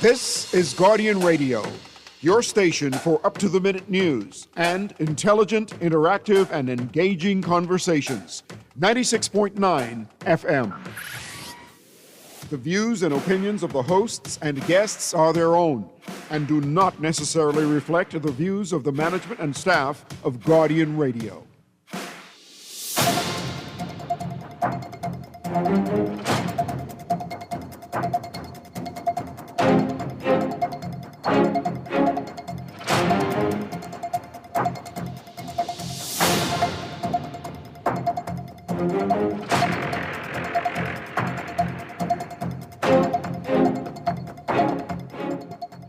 This is Guardian Radio, your station for up-to-the-minute news and intelligent, interactive, and engaging conversations. 96.9 FM. The views and opinions of the hosts and guests are their own and do not necessarily reflect the views of the management and staff of Guardian Radio.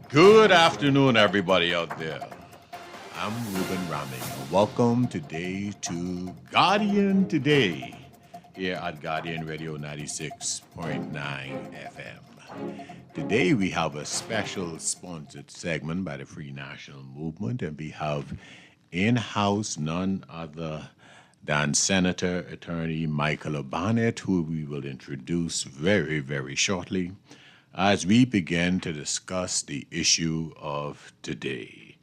Good afternoon, everybody out there. I'm Ruben Raming. Welcome today to Guardian Today here at Guardian Radio 96.9 FM. Today we have a special sponsored segment by the Free National Movement, and we have in-house none other than Senator Attorney Michael Barnett, who we will introduce very, very shortly, as we begin to discuss the issue of today,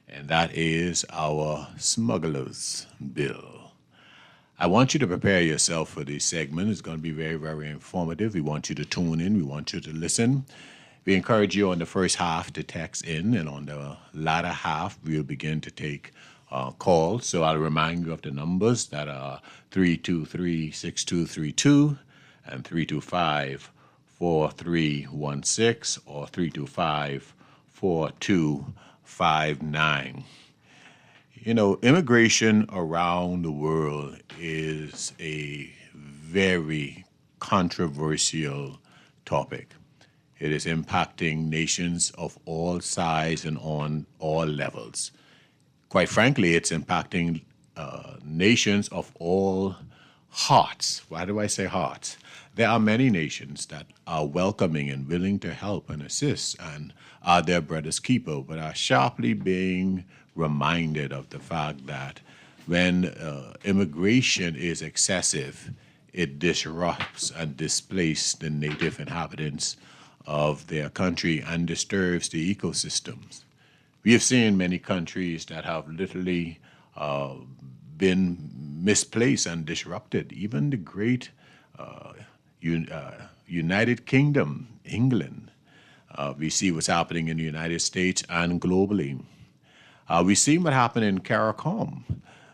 and that is our Smugglers Bill. I want you to prepare yourself for this segment. It's going to be very, very informative. We want you to tune in. We want you to listen. We encourage you on the first half to text in, and on the latter half, we'll begin to take calls. So I'll remind you of the numbers that are 323-6232 and 325-4316 or 325-4259. You know, immigration around the world is a very controversial topic. It is impacting nations of all size and on all levels. Quite frankly, it's impacting nations of all hearts. Why do I say hearts? There are many nations that are welcoming and willing to help and assist and are their brother's keeper, but are sharply being reminded of the fact that when immigration is excessive, it disrupts and displaces the native inhabitants of their country and disturbs the ecosystems. We have seen many countries that have literally been misplaced and disrupted. Even the great United Kingdom, England. We see what's happening in the United States and globally. We see what happened in CARICOM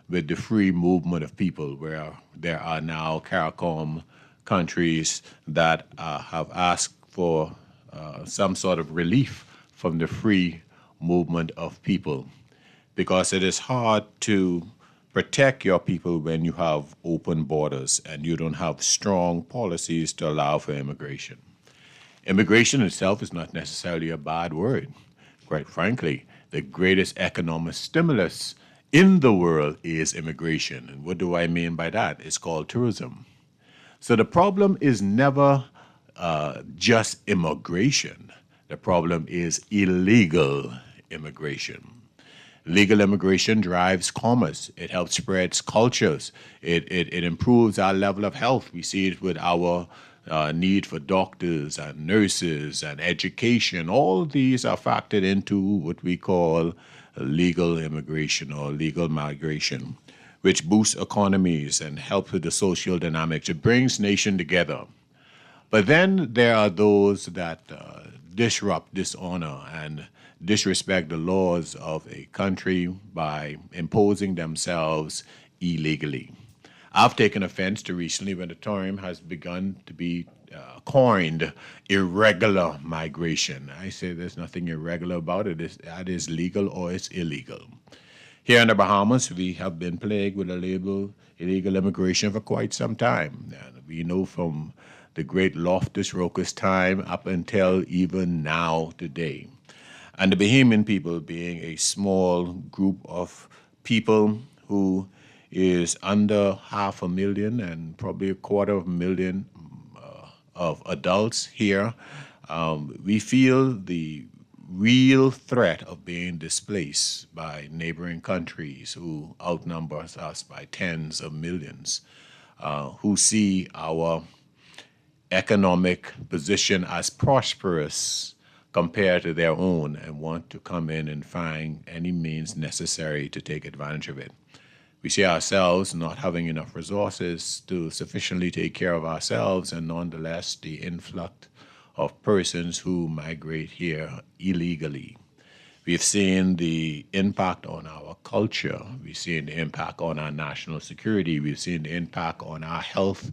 with the free movement of people, where there are now CARICOM countries that have asked for some sort of relief from the free movement of people, because it is hard to protect your people when you have open borders and you don't have strong policies to allow for immigration. Immigration itself is not necessarily a bad word. Quite frankly, the greatest economic stimulus in the world is immigration. And what do I mean by that? It's called tourism. So the problem is never just immigration. The problem is illegal immigration. Legal immigration drives commerce. It helps spread cultures. It improves our level of health. We see it with our need for doctors and nurses and education. All these are factored into what we call legal immigration or legal migration, which boosts economies and helps with the social dynamics. It brings nations together. But then there are those that disrupt, dishonor, and disrespect the laws of a country by imposing themselves illegally. I've taken offense to recently when the term has begun to be coined irregular migration. I say there's nothing irregular about it. That is legal or it's illegal. Here in the Bahamas, we have been plagued with a label illegal immigration for quite some time. And we know from the great Loftus Rokas time up until even now today. And the Bahamian people being a small group of people who is under 500,000 and probably 250,000 of adults here, we feel the real threat of being displaced by neighboring countries who outnumber us by tens of millions, who see our economic position as prosperous compare to their own and want to come in and find any means necessary to take advantage of it. We see ourselves not having enough resources to sufficiently take care of ourselves, and nonetheless, the influx of persons who migrate here illegally. We've seen the impact on our culture. We've seen the impact on our national security. We've seen the impact on our health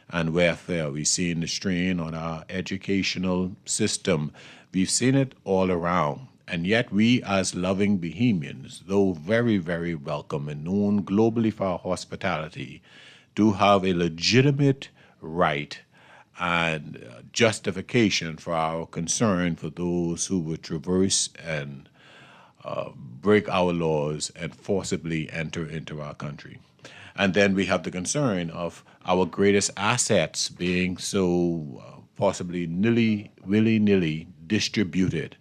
and welfare. We've seen the strain on our educational system. We've seen it all around. And yet we, as loving Bahamians, though very, very welcome and known globally for our hospitality, do have a legitimate right and justification for our concern for those who would traverse and break our laws and forcibly enter into our country. And then we have the concern of our greatest assets being so possibly willy-nilly distributed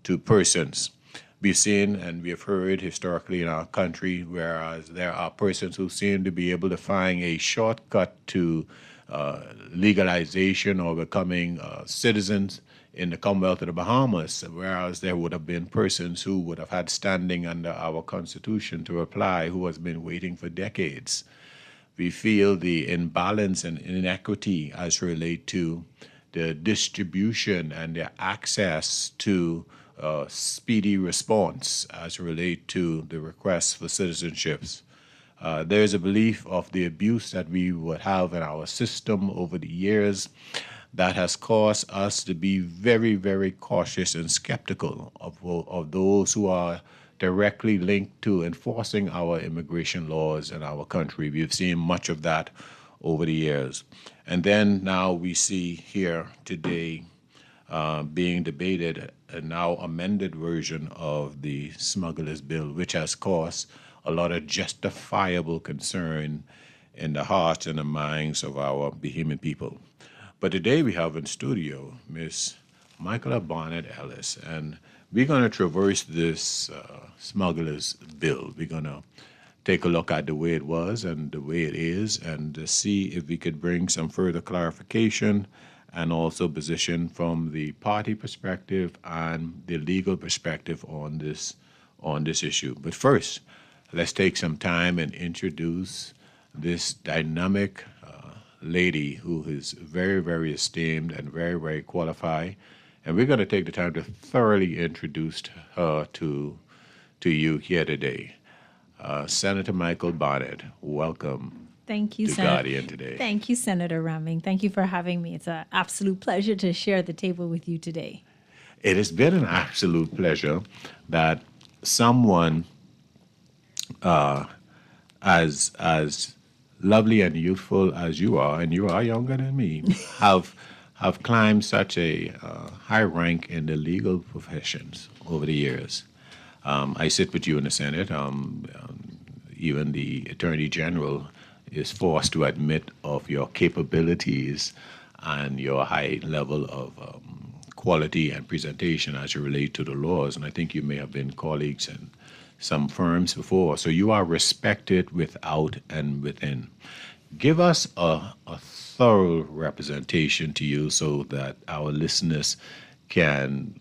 to persons. We've seen and we have heard historically in our country, whereas there are persons who seem to be able to find a shortcut to legalization or becoming citizens in the Commonwealth of the Bahamas, whereas there would have been persons who would have had standing under our Constitution to apply who has been waiting for decades. We feel the imbalance and inequity as relate to the distribution and the access to speedy response as relate to the requests for citizenships. There is a belief of the abuse that we would have in our system over the years that has caused us to be very, very cautious and skeptical of those who are directly linked to enforcing our immigration laws in our country. We've seen much of that over the years. And then now we see here today being debated a now amended version of the Smugglers Bill, which has caused a lot of justifiable concern in the hearts and the minds of our Bahamian people. But today we have in studio Miss Michaela Barnett Ellis, and we're going to traverse this Smugglers Bill. We're going to take a look at the way it was and the way it is, and see if we could bring some further clarification and also position from the party perspective and the legal perspective on this issue. But first, let's take some time and introduce this dynamic lady who is very, very esteemed and very, very qualified. And we're going to take the time to thoroughly introduce her to you here today. Senator Michael Barnett, welcome. Thank you, to Senator. Guardian today. Thank you, Senator Raming. Thank you for having me. It's an absolute pleasure to share the table with you today. It has been an absolute pleasure that someone as lovely and youthful as you are, and you are younger than me, have climbed such a high rank in the legal professions over the years. I sit with you in the Senate. Even the Attorney General is forced to admit of your capabilities and your high level of quality and presentation as you relate to the laws. And I think you may have been colleagues in some firms before. So you are respected without and within. Give us a thorough representation to you so that our listeners can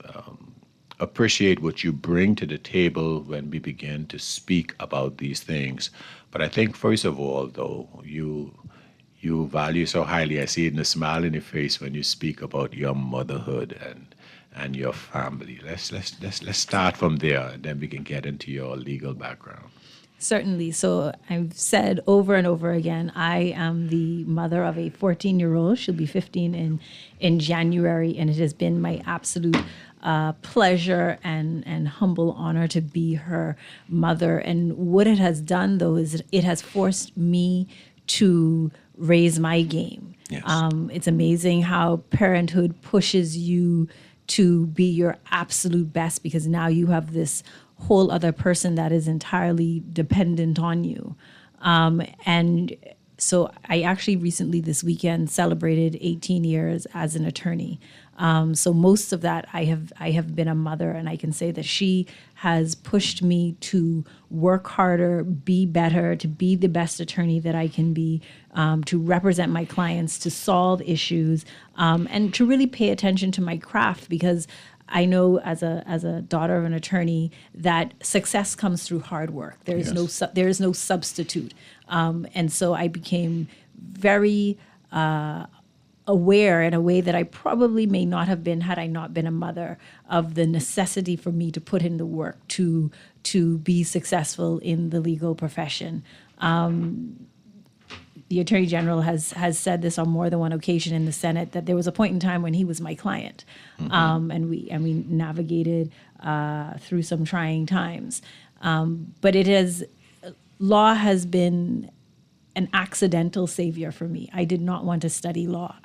appreciate what you bring to the table when we begin to speak about these things. But I think, first of all, though, you value so highly. I see it in the smile in your face when you speak about your motherhood and your family. Let's start from there, and then we can get into your legal background. Certainly. So I've said over and over again, I am the mother of a 14-year-old. She'll be 15 in January, and it has been my absolute pleasure and humble honor to be her mother. And what it has done, though, is it has forced me to raise my game. Yes. It's amazing how parenthood pushes you to be your absolute best, because now you have this whole other person that is entirely dependent on you. And So I actually recently this weekend celebrated 18 years as an attorney. So most of that I have been a mother, and I can say that she has pushed me to work harder, be better, to be the best attorney that I can be, to represent my clients, to solve issues, and to really pay attention to my craft, because I know as a daughter of an attorney that success comes through hard work. There is no substitute. And so I became very aware in a way that I probably may not have been had I not been a mother, of the necessity for me to put in the work to be successful in the legal profession. The Attorney General has said this on more than one occasion in the Senate, that there was a point in time when he was my client, and we navigated through some trying times. But law has been an accidental savior for me. I did not want to study law.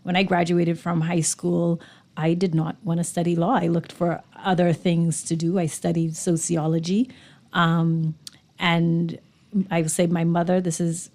When I graduated from high school, I did not want to study law. I looked for other things to do. I studied sociology, and I would say my mother,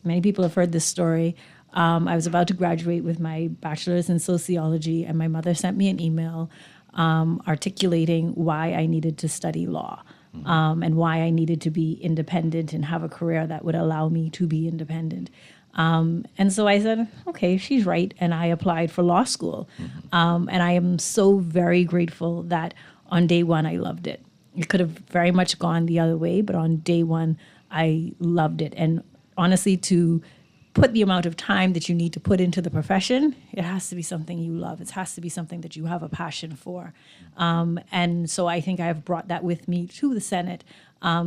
many people have heard this story. I was about to graduate with my bachelor's in sociology, and my mother sent me an email articulating why I needed to study law, and why I needed to be independent and have a career that would allow me to be independent. And so I said, okay, she's right. And I applied for law school. And I am so very grateful that on day one, I loved it. It could have very much gone the other way, but on day one, I loved it. And honestly, to put the amount of time that you need to put into the profession, it has to be something you love. It has to be something that you have a passion for. And so I think I've brought that with me to the Senate,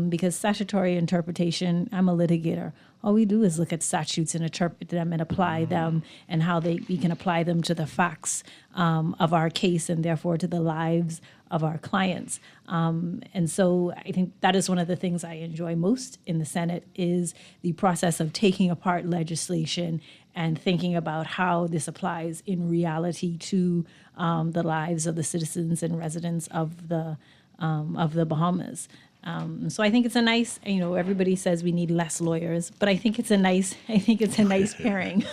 because statutory interpretation, I'm a litigator. All we do is look at statutes and interpret them and apply them, and how we can apply them to the facts of our case, and therefore to the lives of our clients. And so I think that is one of the things I enjoy most in the Senate, is the process of taking apart legislation and thinking about how this applies in reality to the lives of the citizens and residents of the Bahamas. So I think it's a nice, everybody says we need less lawyers, but I think it's a nice pairing.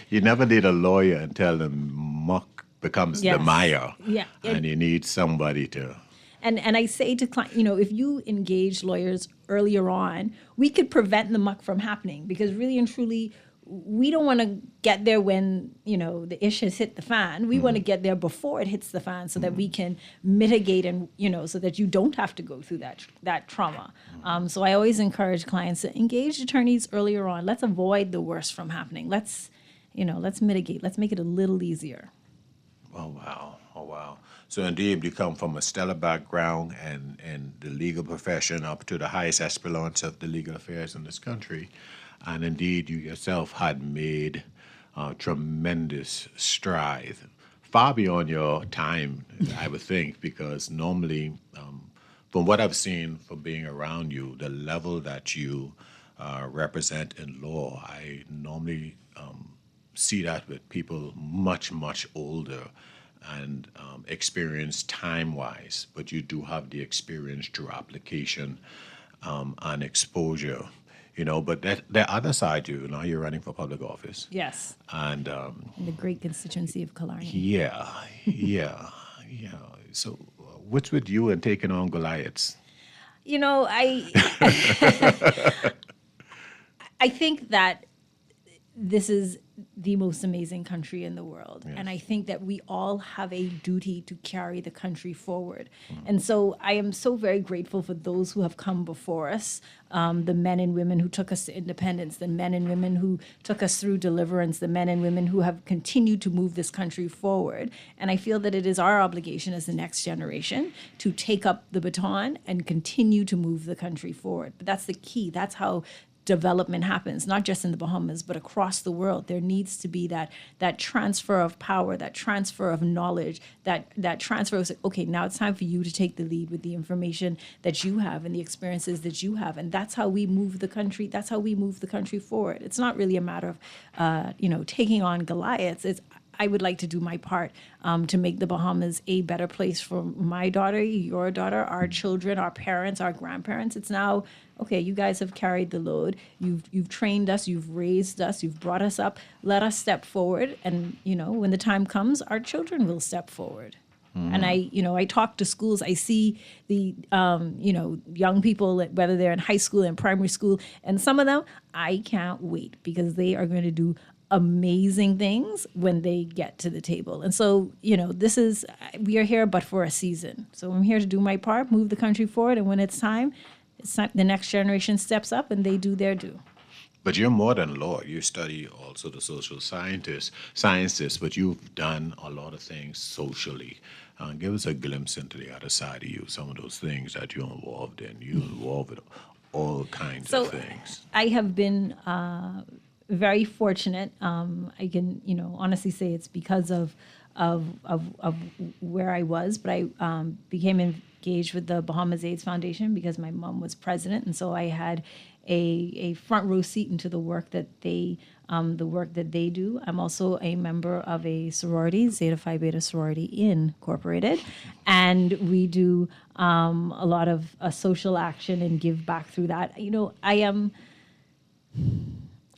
You never need a lawyer until the muck becomes the mire. Yeah. And you need somebody to. And I say to clients, if you engage lawyers earlier on, we could prevent the muck from happening, because really and truly, we don't want to get there when, the ish has hit the fan. We want to get there before it hits the fan, so that we can mitigate and, so that you don't have to go through that trauma. So I always encourage clients to engage attorneys earlier on. Let's avoid the worst from happening. Let's mitigate. Let's make it a little easier. Oh, wow. So indeed, you come from a stellar background and the legal profession up to the highest echelons of the legal affairs in this country. And indeed, you yourself had made tremendous strides, far beyond your time, I would think, because normally, from what I've seen from being around you, the level that you represent in law, I normally see that with people much, much older and experienced time-wise, but you do have the experience through application and exposure. But the other side, you're running for public office. Yes. And in the great constituency of Killarney. Yeah. So what's with you and taking on Goliaths? I think that this is the most amazing country in the world. Yes. And I think that we all have a duty to carry the country forward. And so I am so very grateful for those who have come before us, the men and women who took us to independence, the men and women who took us through deliverance, the men and women who have continued to move this country forward. And I feel that it is our obligation as the next generation to take up the baton and continue to move the country forward. But that's the key. That's how development happens, not just in the Bahamas, but across the world. There needs to be that transfer of power, that transfer of knowledge, that transfer of, okay, now it's time for you to take the lead with the information that you have and the experiences that you have. And that's how we move the country. That's how we move the country forward. It's not really a matter of, taking on Goliaths. I would like to do my part to make the Bahamas a better place for my daughter, your daughter, our children, our parents, our grandparents. It's now, okay, you guys have carried the load. You've trained us, you've raised us, you've brought us up. Let us step forward. And, when the time comes, our children will step forward. And I talk to schools. I see the, young people, whether they're in high school and primary school, and some of them, I can't wait because they are going to do amazing things when they get to the table. And so, we are here but for a season. So I'm here to do my part, move the country forward. And when it's time, the next generation steps up and they do their due. But you're more than law. You study also the social sciences, but you've done a lot of things socially. Give us a glimpse into the other side of you, some of those things that you're involved in. You're involved with all kinds of things. I have been very fortunate. I can, honestly say it's because of where I was, but I became engaged with the Bahamas AIDS Foundation because my mom was president, and so I had a front row seat into the work that they do. I'm also a member of a sorority, Zeta Phi Beta Sorority Incorporated, and we do a lot of social action and give back through that.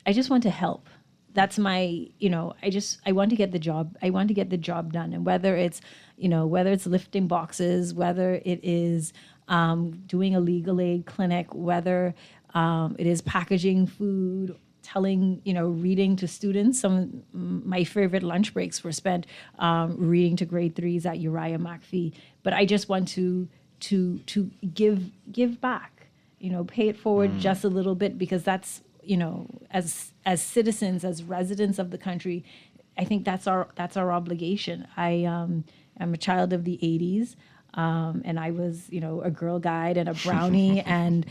I just want to help. That's my, I want to get the job. I want to get the job done. And whether it's lifting boxes, whether it is doing a legal aid clinic, whether it is packaging food, telling, reading to students. Some of my favorite lunch breaks were spent reading to grade 3s at Uriah McPhee. But I just want to give back, pay it forward just a little bit, because that's, as citizens, as residents of the country, I think that's our obligation. I am a child of the 80s. And I was, a Girl Guide and a brownie and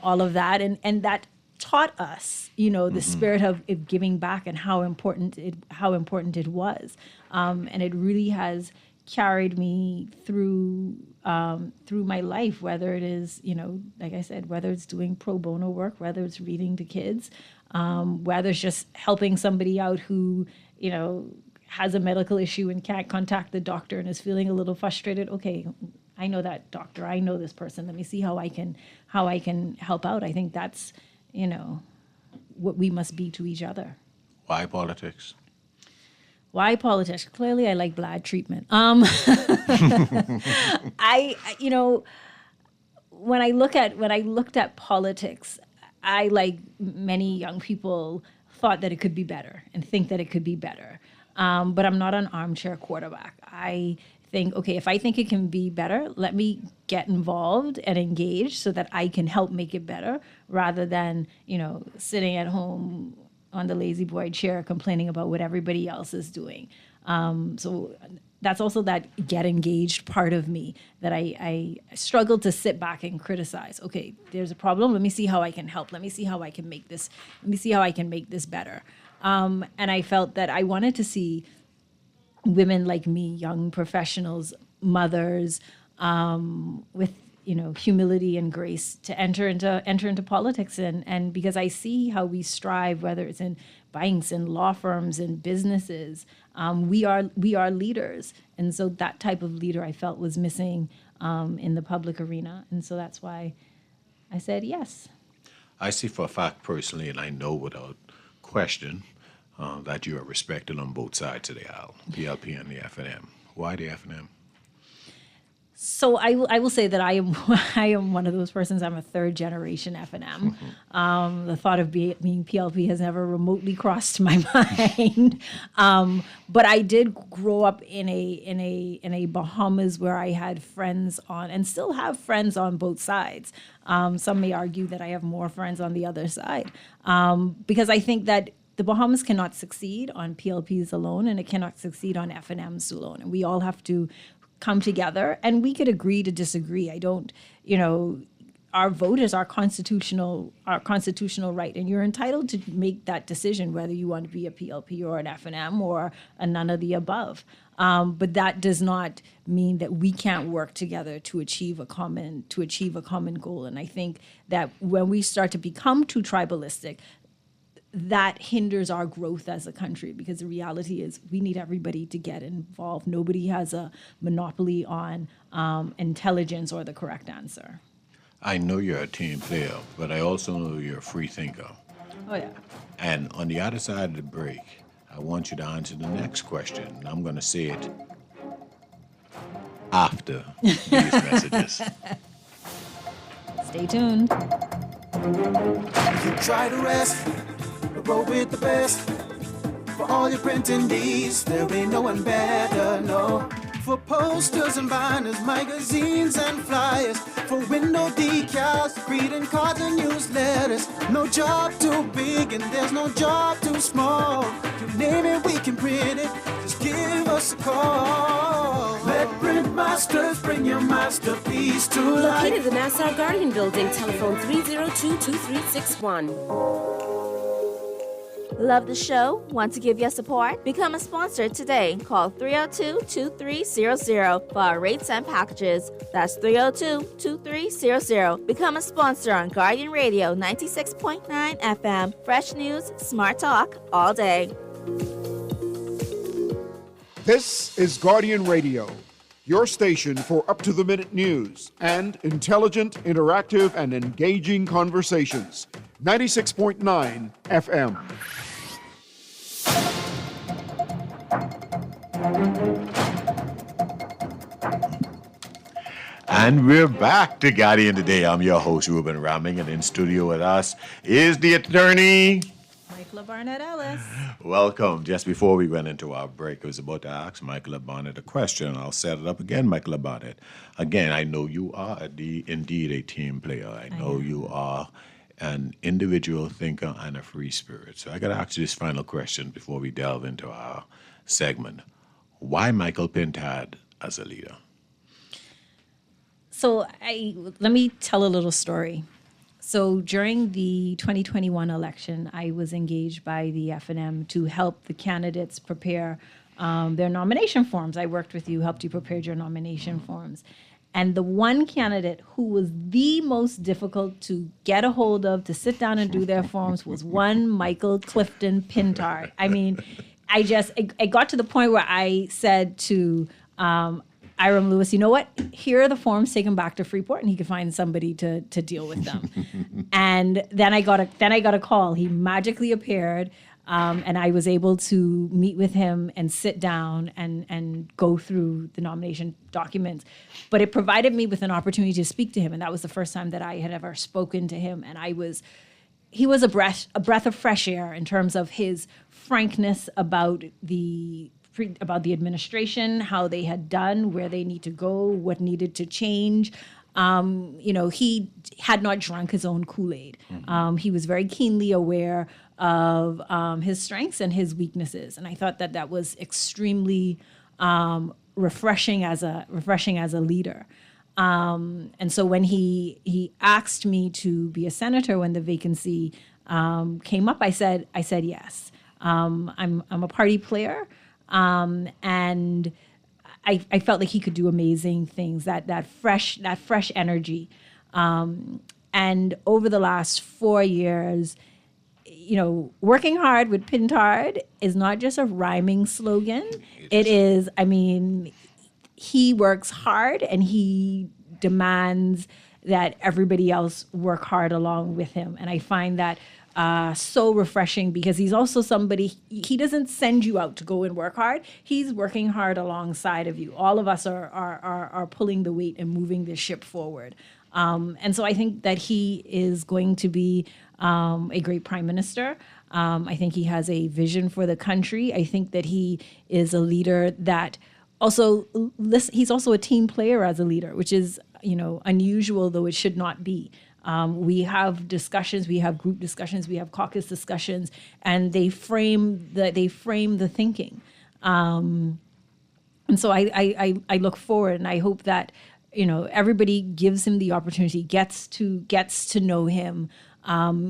all of that. And that taught us, the spirit of giving back and how important it was. And it really has carried me through my life, whether it is, like I said, whether it's doing pro bono work, whether it's reading to kids, whether it's just helping somebody out who, has a medical issue and can't contact the doctor and is feeling a little frustrated. Okay, I know that doctor. I know this person. Let me see how I can help out. I think that's, what we must be to each other. Why politics? Why politics? Clearly, I like blood treatment. When I looked at politics, I, like many young people, thought that it could be better and think that it could be better. But I'm not an armchair quarterback. I think, okay, if I think it can be better, let me get involved and engage so that I can help make it better, rather than, sitting at home on the lazy boy chair complaining about what everybody else is doing. So that's also that get engaged part of me that I struggle to sit back and criticize. Okay, there's a problem. Let me see how I can help. Let me see how I can make this better. And I felt that I wanted to see women like me, young professionals, mothers, with humility and grace, to enter into politics, and because I see how we strive, whether it's in banks and law firms and businesses, we are leaders, and so that type of leader I felt was missing in the public arena, and so that's why I said yes. I see for a fact personally, and I know without question, that you are respected on both sides of the aisle, PLP and the FNM. Why the FNM? So I will say that I am one of those persons. I'm a third generation FNM. The thought of being PLP has never remotely crossed my mind. But I did grow up in a Bahamas where I had friends on, and still have friends on both sides. Some may argue that I have more friends on the other side, because I think that the Bahamas cannot succeed on PLPs alone, and it cannot succeed on FNMs alone. And we all have to come together, and we could agree to disagree. I don't, our vote is our constitutional right, and you're entitled to make that decision whether you want to be a PLP or an FNM or a none of the above. But that does not mean that we can't work together to achieve a common goal. And I think that when we start to become too tribalistic, that hinders our growth as a country, because the reality is we need everybody to get involved. Nobody has a monopoly on intelligence or the correct answer. I know you're a team player, but I also know you're a free thinker. Oh, yeah. And on the other side of the break, I want you to answer the next question. And I'm going to say it after these messages. Stay tuned. Try to rest, roll with the best. For all your printing needs, there ain't no one better, no. For posters and binders, magazines and flyers. For window decals, greeting cards and newsletters. No job too big and there's no job too small. You name it, we can print it. Just give us a call. Let Print Masters bring your masterpiece to life. Located in the Nassau Guardian Building, telephone 302-2361. Love the show? Want to give your support? Become a sponsor today. Call 302-2300 for our rates and packages. That's 302-2300. Become a sponsor on Guardian Radio 96.9 FM. Fresh news, smart talk, all day. This is Guardian Radio, your station for up-to-the-minute news and intelligent, interactive, and engaging conversations. 96.9 FM. And we're back to Guardian Today. I'm your host, Ruben Ramming, and in studio with us is the attorney, Michaela Barnett Ellis. Welcome. Just before we went into our break, I was about to ask Michaela Barnett a question. I'll set it up again, Michaela Barnett. Again, I know you are indeed a team player. I know you are an individual thinker and a free spirit. So I got to ask you this final question before we delve into our segment. Why Michael Pintard as a leader? So let me tell a little story. So during the 2021 election, I was engaged by the F&M to help the candidates prepare their nomination forms. I worked with you, helped you prepare your nomination forms. And the one candidate who was the most difficult to get a hold of, to sit down and do their forms, was one Michael Clifton Pintard. I mean, I got to the point where I said to Iram Lewis, you know what? Here are the forms, take them back to Freeport, and he could find somebody to deal with them. And then I got a call. He magically appeared, and I was able to meet with him and sit down and go through the nomination documents. But it provided me with an opportunity to speak to him, and that was the first time that I had ever spoken to him. And he was a breath of fresh air in terms of his frankness about the administration, how they had done, where they need to go, what needed to change. He had not drunk his own Kool-Aid. He was very keenly aware of his strengths and his weaknesses, and I thought that was extremely refreshing as a leader. And so when he asked me to be a senator when the vacancy came up, I said yes. I'm a party player. And I felt like he could do amazing things, that fresh energy. And over the last 4 years, working hard with Pintard is not just a rhyming slogan. It is, he works hard and he demands that everybody else work hard along with him. And I find that so refreshing, because he's also somebody, he doesn't send you out to go and work hard. He's working hard alongside of you. All of us are pulling the weight and moving this ship forward. And so I think that he is going to be a great prime minister. I think he has a vision for the country. I think that he is a leader that he's also a team player as a leader, which is, unusual, though it should not be. We have discussions, we have group discussions, we have caucus discussions, and they frame the thinking. And so I look forward, and I hope that everybody gives him the opportunity, gets to know him.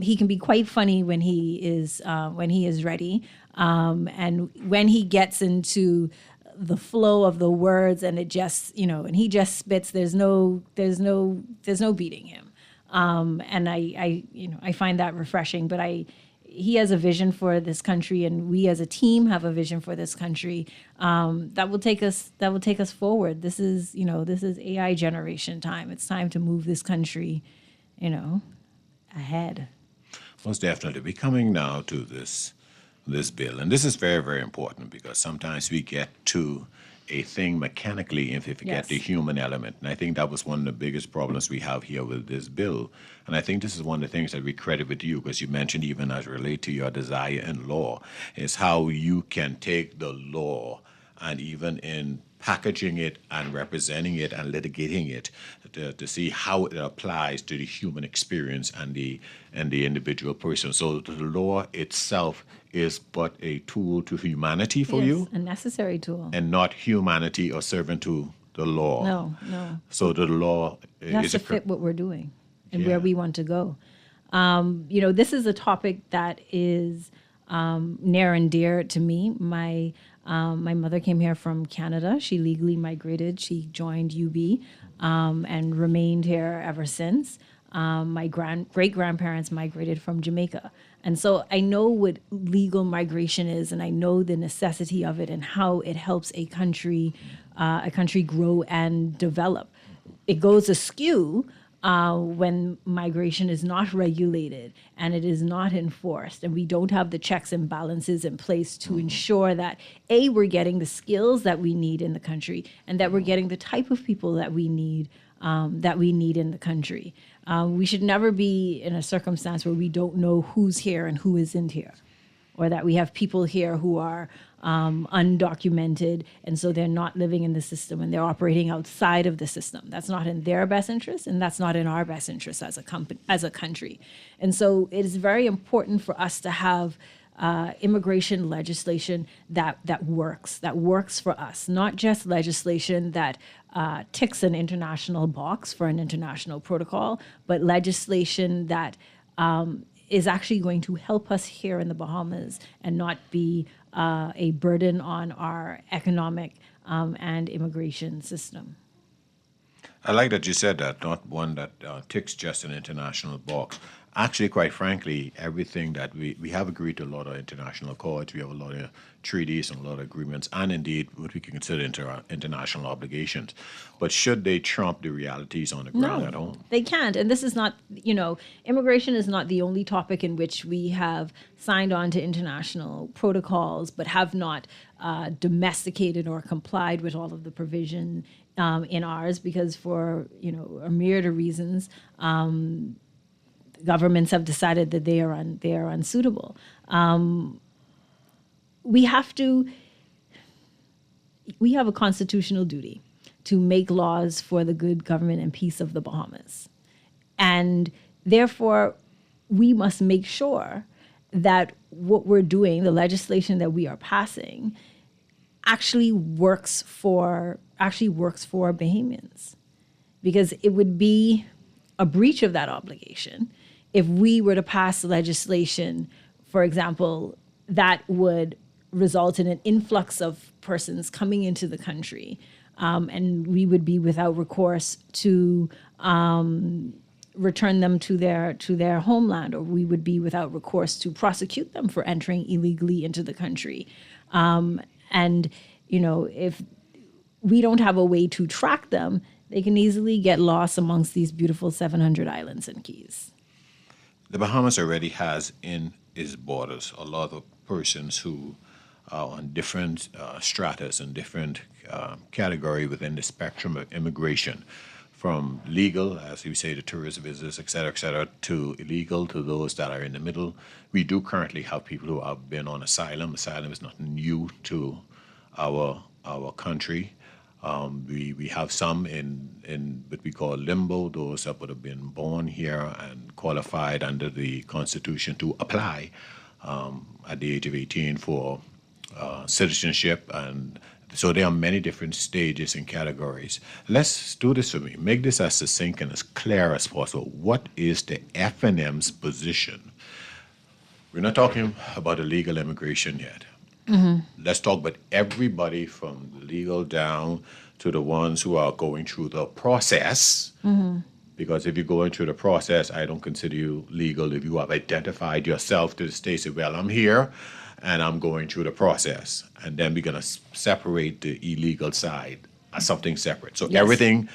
He can be quite funny when he is ready, and when he gets into the flow of the words, and it just and he just spits. There's no beating him. And I find that refreshing. But he has a vision for this country, and we as a team have a vision for this country that will take us forward. This is AI generation time. It's time to move this country, ahead. Most definitely. We're coming now to this bill, and this is very, very important because sometimes we get to a thing mechanically if we forget Yes. the human element. And I think that was one of the biggest problems we have here with this bill. And I think this is one of the things that we credit with you, because you mentioned, even as relate to your desire in law, is how you can take the law and even in packaging it and representing it and litigating it to see how it applies to the human experience and the individual person. So the law itself is but a tool to humanity for Yes, you, a necessary tool. and not humanity or servant to the law. No. So the law It has is to a fit what we're doing and Yeah. where we want to go. This is a topic that is near and dear to me. My mother came here from Canada. She legally migrated. She joined UB and remained here ever since. My great-grandparents migrated from Jamaica. And so I know what legal migration is, and I know the necessity of it and how it helps a country grow and develop. It goes askew when migration is not regulated and it is not enforced, and we don't have the checks and balances in place to ensure that we're getting the skills that we need in the country, and that we're getting the type of people that we need in the country. We should never be in a circumstance where we don't know who's here and who isn't here, or that we have people here who are undocumented, and so they're not living in the system and they're operating outside of the system. That's not in their best interest, and that's not in our best interest as a country. And so it is very important for us to have immigration legislation that works for us, not just legislation that ticks an international box for an international protocol, but legislation that is actually going to help us here in the Bahamas and not be a burden on our economic and immigration system. I like that you said that, not one that ticks just an international box. Actually, quite frankly, everything that we have agreed to a lot of international accords, we have a lot of treaties and a lot of agreements, and indeed what we can consider international obligations. But should they trump the realities on the ground at home? They can't. And this is not, immigration is not the only topic in which we have signed on to international protocols, but have not domesticated or complied with all of the provision in ours, because for, a myriad of reasons, governments have decided that they are unsuitable. We have a constitutional duty to make laws for the good government and peace of the Bahamas. And therefore, we must make sure that what we're doing, the legislation that we are passing, actually works for Bahamians. Because it would be a breach of that obligation if we were to pass legislation, for example, that would result in an influx of persons coming into the country, and we would be without recourse to return them to their homeland, or we would be without recourse to prosecute them for entering illegally into the country. If we don't have a way to track them, they can easily get lost amongst these beautiful 700 islands and keys. The Bahamas already has in its borders a lot of persons who are on different stratas and different category within the spectrum of immigration, from legal, as we say, the tourist visitors, et cetera, to illegal, to those that are in the middle. We do currently have people who have been on asylum. Asylum is not new to our country. We have some in what we call limbo, those that would have been born here and qualified under the Constitution to apply at the age of 18 for citizenship. And so there are many different stages and categories. Let's do this for me. Make this as succinct and as clear as possible. What is the FNM's position? We're not talking about illegal immigration yet. Let's talk about everybody from the legal down to the ones who are going through the process Because if you're going through the process, I don't consider you legal if you have identified yourself to the state, say, well, I'm here and I'm going through the process. And then we're going to separate the illegal side as something separate. So Yes. everything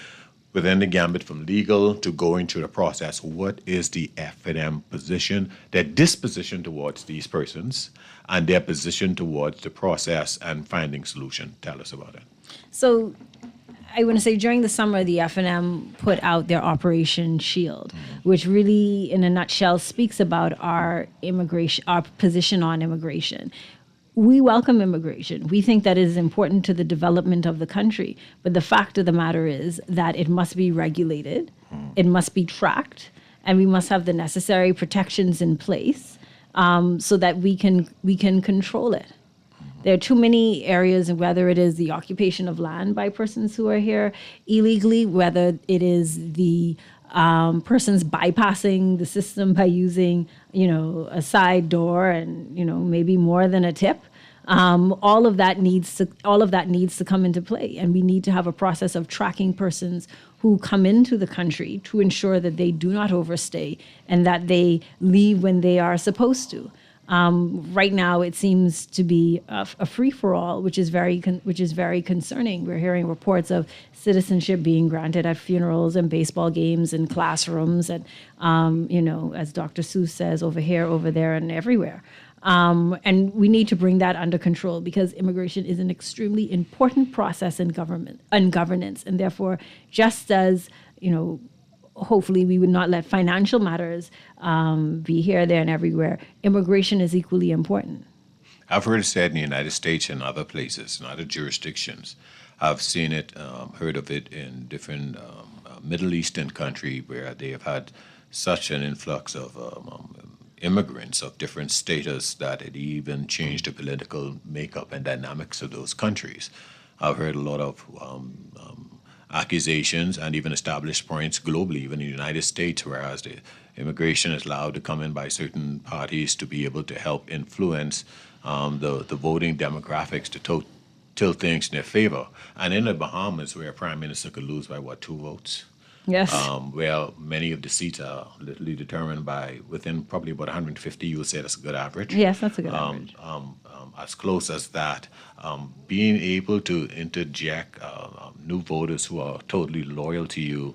within the gambit from legal to going through the process, what is the F&M position, their disposition towards these persons, and their position towards the process and finding solution? Tell us about it. So I want to say during the summer, the F&M put out their Operation Shield, which really, in a nutshell, speaks about our position on immigration. We welcome immigration. We think that it is important to the development of the country. But the fact of the matter is that it must be regulated, it must be tracked, and we must have the necessary protections in place so that we can control it. There are too many areas, whether it is the occupation of land by persons who are here illegally, whether it is the persons bypassing the system by using, a side door and, maybe more than a tip. All of that needs to come into play, and we need to have a process of tracking persons who come into the country to ensure that they do not overstay and that they leave when they are supposed to. Right now, it seems to be a free-for-all, which is very concerning. We're hearing reports of citizenship being granted at funerals and baseball games and classrooms, and as Dr. Seuss says, over here, over there, and everywhere. And we need to bring that under control because immigration is an extremely important process in government and governance, and therefore, just as hopefully we would not let financial matters be here, there, and everywhere. Immigration is equally important. I've heard it said in the United States and other places, in other jurisdictions. I've seen it, heard of it in different Middle Eastern countries where they have had such an influx of immigrants of different status that it even changed the political makeup and dynamics of those countries. I've heard a lot of accusations and even established points globally, even in the United States, whereas the immigration is allowed to come in by certain parties to be able to help influence the voting demographics to tilt things in their favor. And in the Bahamas, where a prime minister could lose by, 2 votes? Yes. Well, many of the seats are literally determined by within probably about 150. You would say that's a good average. Yes, that's a good average. As close as that, being able to interject new voters who are totally loyal to you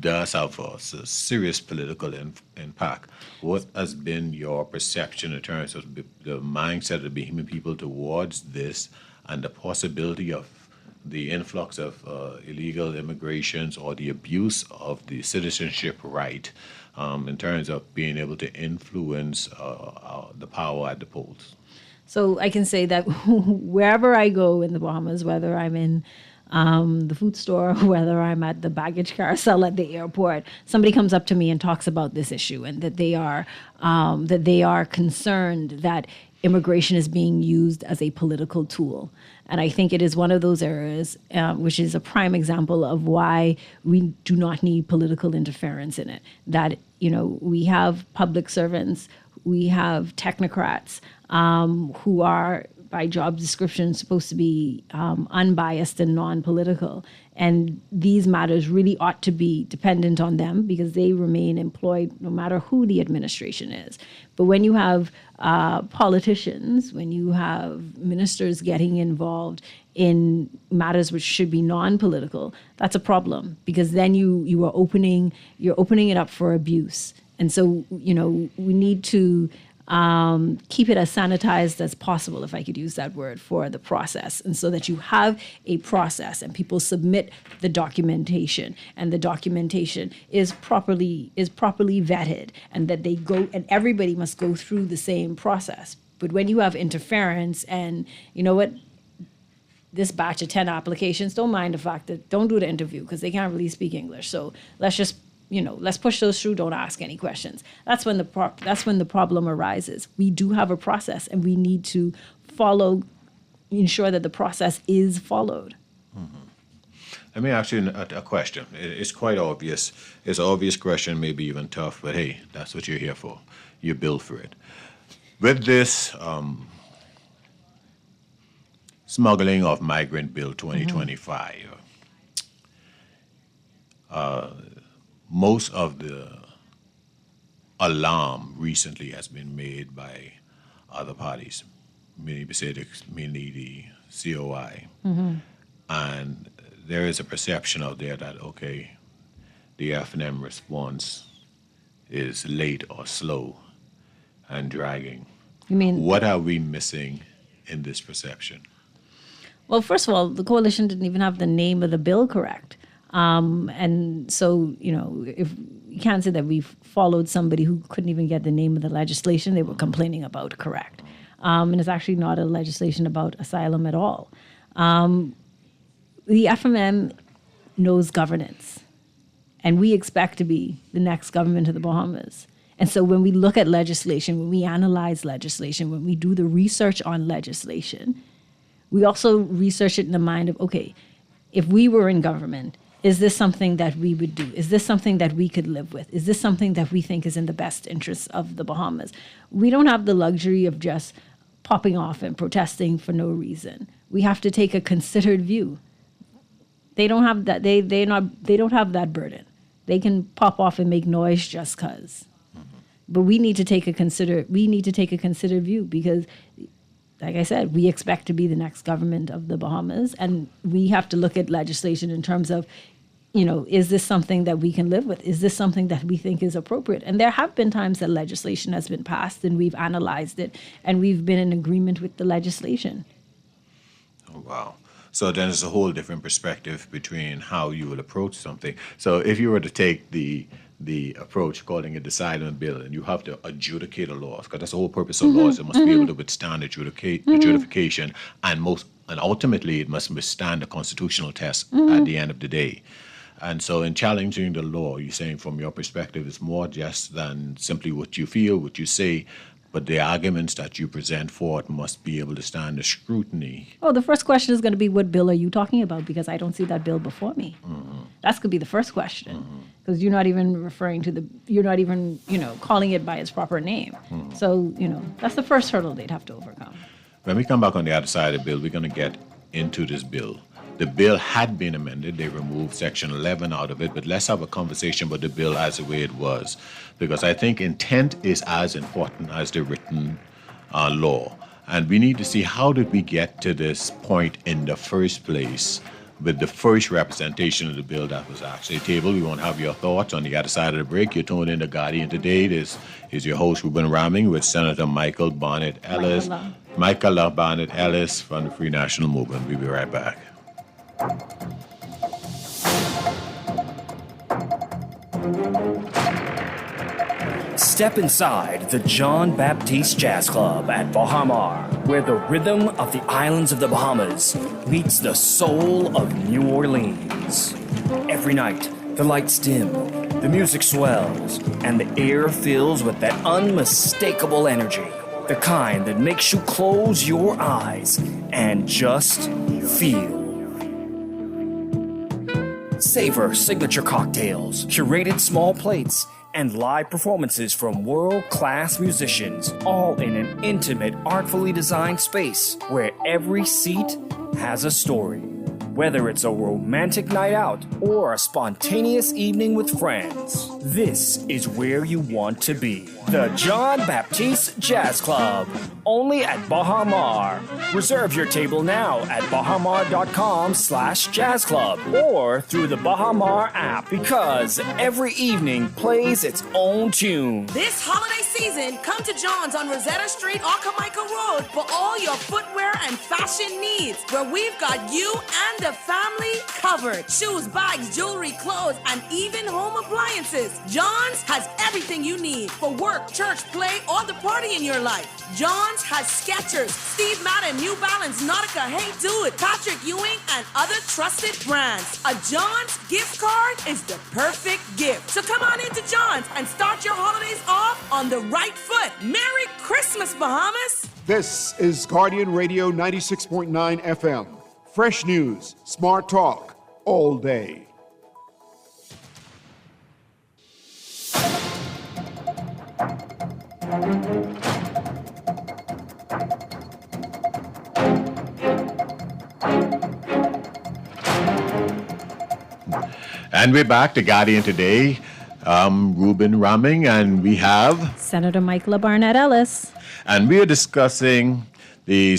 does have a serious political impact. What has been your perception in terms of the mindset of the Bahamian people towards this and the possibility of the influx of illegal immigrations or the abuse of the citizenship right in terms of being able to influence the power at the polls? So I can say that wherever I go in the Bahamas, whether I'm in the food store, whether I'm at the baggage carousel at the airport, somebody comes up to me and talks about this issue and that they are concerned that immigration is being used as a political tool. And I think it is one of those areas which is a prime example of why we do not need political interference in it. That, we have public servants, we have technocrats who are, by job description, supposed to be unbiased and non-political. And these matters really ought to be dependent on them because they remain employed no matter who the administration is. But when you have politicians, when you have ministers getting involved in matters which should be non-political, that's a problem because then you're opening it up for abuse. And so, we need to keep it as sanitized as possible, if I could use that word, for the process. And so that you have a process and people submit the documentation and the documentation is properly vetted and that they go and everybody must go through the same process. But when you have interference and this batch of 10 applications, don't mind the fact that don't do the interview because they can't really speak English. So let's just let's push those through. Don't ask any questions. That's when the problem arises. We do have a process, and we need to ensure that the process is followed. Mm-hmm. Let me ask you a question. It's quite obvious. It's an obvious question, maybe even tough, but hey, that's what you're here for. You build for it. With this smuggling of Migrant Bill 2025. most of the alarm recently has been made by other parties, mainly the COI. And there is a perception out there that, okay, the FNM response is late or slow and dragging. You mean? What are we missing in this perception? Well, first of all, the coalition didn't even have the name of the bill correct. And so, if you can't say that we've followed somebody who couldn't even get the name of the legislation they were complaining about correct. And it's actually not a legislation about asylum at all. The FMM knows governance, and we expect to be the next government of the Bahamas. And so when we look at legislation, when we analyze legislation, when we do the research on legislation, we also research it in the mind of, okay, if we were in government, is this something that we would do? Is this something that we could live with? Is this something that we think is in the best interests of the Bahamas? We don't have the luxury of just popping off and protesting for no reason. We have to take a considered view. They don't have that. They don't have that burden. They can pop off and make noise just cause. But we need to take a considered view because, like I said, we expect to be the next government of the Bahamas, and we have to look at legislation in terms of, is this something that we can live with? Is this something that we think is appropriate? And there have been times that legislation has been passed and we've analyzed it and we've been in agreement with the legislation. Oh, wow. So then it's a whole different perspective between how you will approach something. So if you were to take the approach calling it the silent bill, and you have to adjudicate a law, because that's the whole purpose of laws. It must be able to withstand adjudication, and ultimately it must withstand the constitutional test at the end of the day. And so in challenging the law, you're saying from your perspective, it's more just than simply what you feel, what you say, but the arguments that you present forth must be able to stand the scrutiny. Oh, the first question is going to be, what bill are you talking about? Because I don't see that bill before me. That's going to be the first question. Because you're not even calling it by its proper name. So, that's the first hurdle they'd have to overcome. When we come back on the other side of the bill, we're going to get into this bill. The bill had been amended. They removed Section 11 out of it, but let's have a conversation about the bill as the way it was, because I think intent is as important as the written law. And we need to see, how did we get to this point in the first place with the first representation of the bill that was actually tabled? We want to have your thoughts on the other side of the break. You're tuned in to Guardian Today. This is your host, Ruben Raming, with Senator Michael Barnett Ellis. Michael Barnett Ellis from the Free National Movement. We'll be right back. Step inside the John Baptiste Jazz Club at Baha Mar, where the rhythm of the islands of the Bahamas meets the soul of New Orleans. Every night, the lights dim, the music swells, and the air fills with that unmistakable energy, the kind that makes you close your eyes and just feel. Savor signature cocktails, curated small plates, and live performances from world-class musicians, all in an intimate, artfully designed space where every seat has a story. Whether it's a romantic night out or a spontaneous evening with friends, this is where you want to be. The John Baptiste Jazz Club, only at Baha Mar. Reserve your table now at bahamar.com/jazz club or through the Baha Mar app, because every evening plays its own tune. This holiday season, come to John's on Rosetta Street, Akamaica Road for all your footwear and fashion needs, where we've got you and the family covered. Shoes, bags, jewelry, clothes, and even home appliances. John's has everything you need for work, church, play, or the party in your life. John's has Skechers, Steve Madden, New Balance, Nautica, Hey Dude, Patrick Ewing, and other trusted brands. A John's gift card is the perfect gift. So come on into John's and start your holidays off on the right foot. Merry Christmas, Bahamas! This is Guardian Radio 96.9 FM. Fresh news, smart talk, all day. And we're back to Guardian Today. I'm Ruben Raming, and we have... Senator Michaela Barnett Ellis. And we are discussing the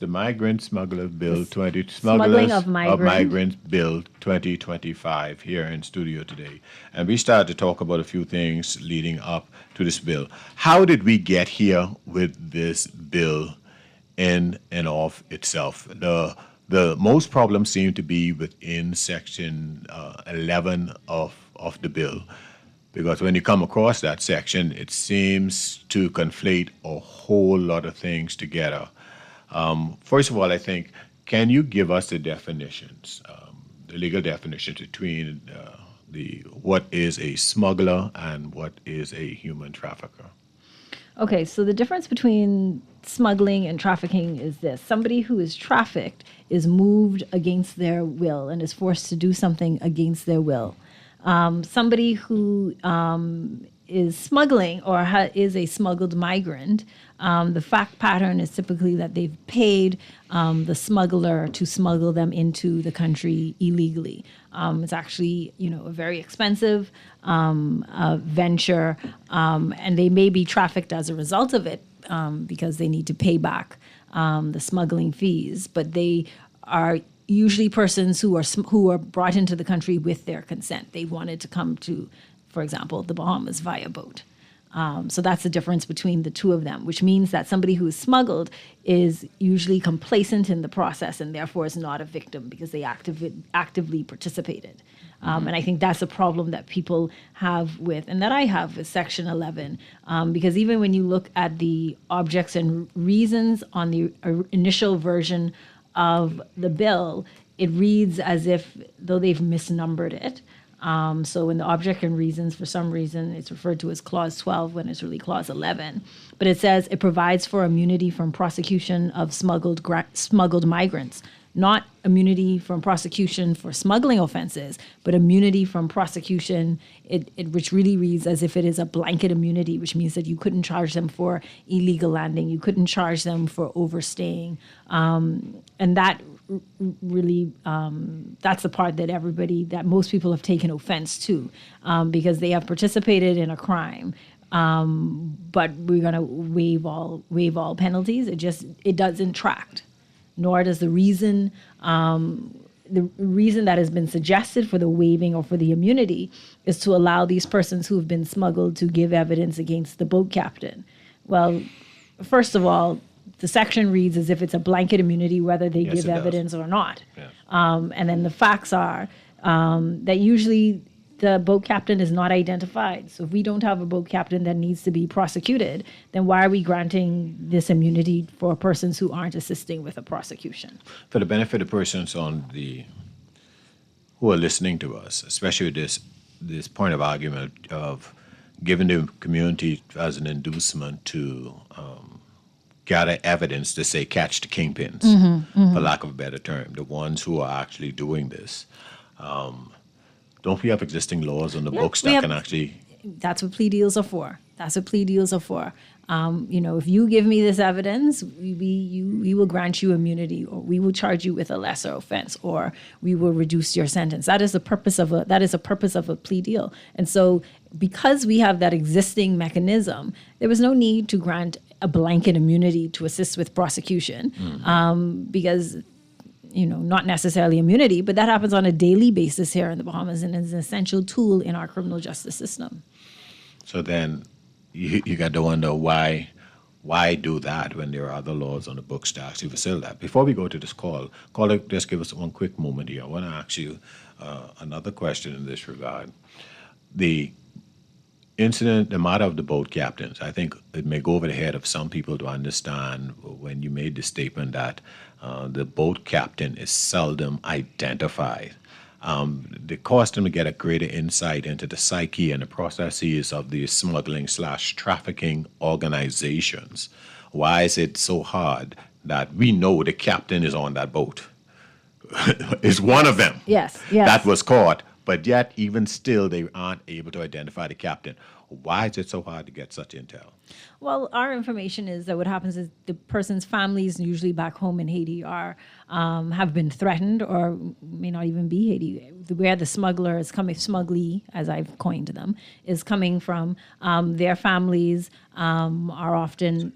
Migrant Smugglers Bill Smuggling of Migrants Bill 2025 here in studio today. And we started to talk about a few things leading up to this bill. How did we get here with this bill in and of itself? The most problems seem to be within Section 11 of the bill, because when you come across that section, it seems to conflate a whole lot of things together. First of all, I think, can you give us the definitions, the legal definitions between what is a smuggler and what is a human trafficker? Okay, so the difference between smuggling and trafficking is this. Somebody who is trafficked is moved against their will and is forced to do something against their will. Somebody who is smuggling or is a smuggled migrant, the fact pattern is typically that they've paid the smuggler to smuggle them into the country illegally. It's actually, a very expensive venture, and they may be trafficked as a result of it because they need to pay back the smuggling fees, but they are usually persons who are brought into the country with their consent. They wanted to come to, for example, the Bahamas via boat. So that's the difference between the two of them, which means that somebody who is smuggled is usually complacent in the process and therefore is not a victim because they actively participated. And I think that's a problem that people have with, and that I have with Section 11, because even when you look at the objects and reasons on the initial version of the bill, it reads as if though they've misnumbered it. So in the object and reasons, for some reason, it's referred to as Clause 12 when it's really Clause 11. But it says it provides for immunity from prosecution of smuggled migrants, not immunity from prosecution for smuggling offenses, but immunity from prosecution, which really reads as if it is a blanket immunity, which means that you couldn't charge them for illegal landing, you couldn't charge them for overstaying. And that really, that's the part that most people have taken offense to, because they have participated in a crime. But we're going to waive all penalties. It doesn't track, nor does the reason that has been suggested for the waiving or for the immunity is to allow these persons who have been smuggled to give evidence against the boat captain. Well, first of all, the section reads as if it's a blanket immunity whether they give evidence or not. Yes. And then the facts are that usually the boat captain is not identified. So if we don't have a boat captain that needs to be prosecuted, then why are we granting this immunity for persons who aren't assisting with a prosecution? For the benefit of persons who are listening to us, especially this point of argument of giving the community as an inducement to gather evidence to say catch the kingpins, for lack of a better term, the ones who are actually doing this. Don't we have existing laws on the books that can actually... That's what plea deals are for. If you give me this evidence, we will grant you immunity, or we will charge you with a lesser offense, or we will reduce your sentence. That is a purpose of a plea deal. And so because we have that existing mechanism, there was no need to grant a blanket immunity to assist with prosecution, because not necessarily immunity, but that happens on a daily basis here in the Bahamas and is an essential tool in our criminal justice system. So then you got to wonder why do that when there are other laws on the books to actually facilitate that? Before we go to this caller, just give us one quick moment here. I want to ask you another question in this regard. The matter of the boat captains, I think it may go over the head of some people to understand when you made the statement that the boat captain is seldom identified. They caused them to get a greater insight into the psyche and the processes of the smuggling/trafficking organizations. Why is it so hard that we know the captain is on that boat? Is one of them. Yes. That was caught. But yet, even still, they aren't able to identify the captain. Why is it so hard to get such intel? Well, our information is that what happens is the person's families, usually back home in Haiti, are have been threatened or may not even be Haiti. Where the smuggler is coming, smuggly, as I've coined them, is coming from. Their families are often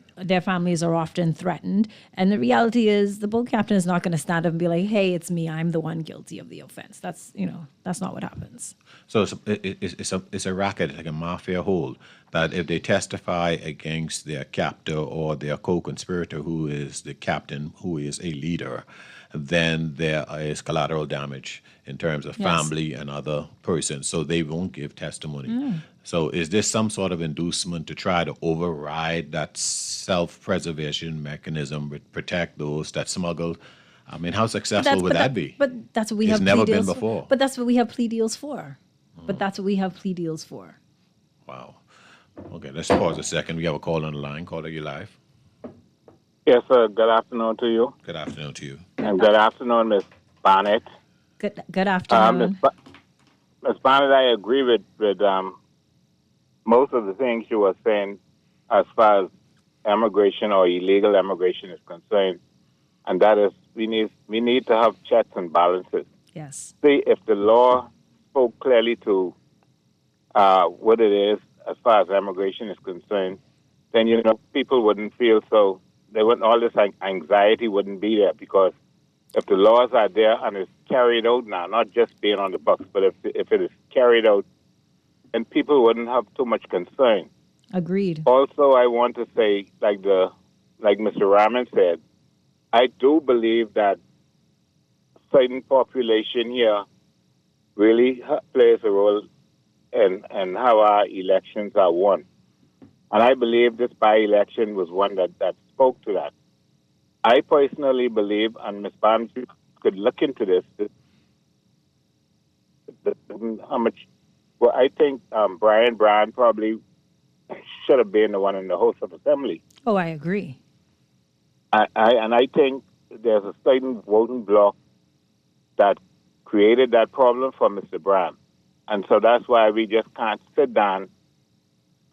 threatened, and the reality is the boat captain is not going to stand up and be like, "Hey, it's me. I'm the one guilty of the offense." That's not what happens. So it's a racket, like a mafia hold, that if they testify against their captor or their co-conspirator, who is the captain, who is a leader, then there is collateral damage in terms of family and other persons, so they won't give testimony. So is this some sort of inducement to try to override that self-preservation mechanism, protect those that smuggle? I mean, how successful would that be? But that's what we It's have never plea been deals before. for. But that's what we have plea deals for. But that's what we have plea deals for. Wow. Okay, let's pause a second. We have a call on the line. Caller, you live. Yes, sir. Good afternoon to you. Good afternoon to you. And good afternoon, Miss Bonnet. Good afternoon. Miss Bonnet, I agree with most of the things you were saying as far as immigration or illegal immigration is concerned, and that is we need to have checks and balances. Yes. See, if the law spoke clearly to what it is as far as immigration is concerned, then people wouldn't feel so. All this anxiety wouldn't be there, because if the laws are there and it's carried out now, not just being on the books, but if it is carried out, then people wouldn't have too much concern. Agreed. Also, I want to say, like Mr. Rahman said, I do believe that certain population here really plays a role in how our elections are won. And I believe this by-election was one that spoke to that. I personally believe, and Ms. Barnes could look into this, how much. Well, I think Brian Brown probably should have been the one in the House of Assembly. Oh, I agree. I think there's a certain voting bloc that created that problem for Mr. Brown. And so that's why we just can't sit down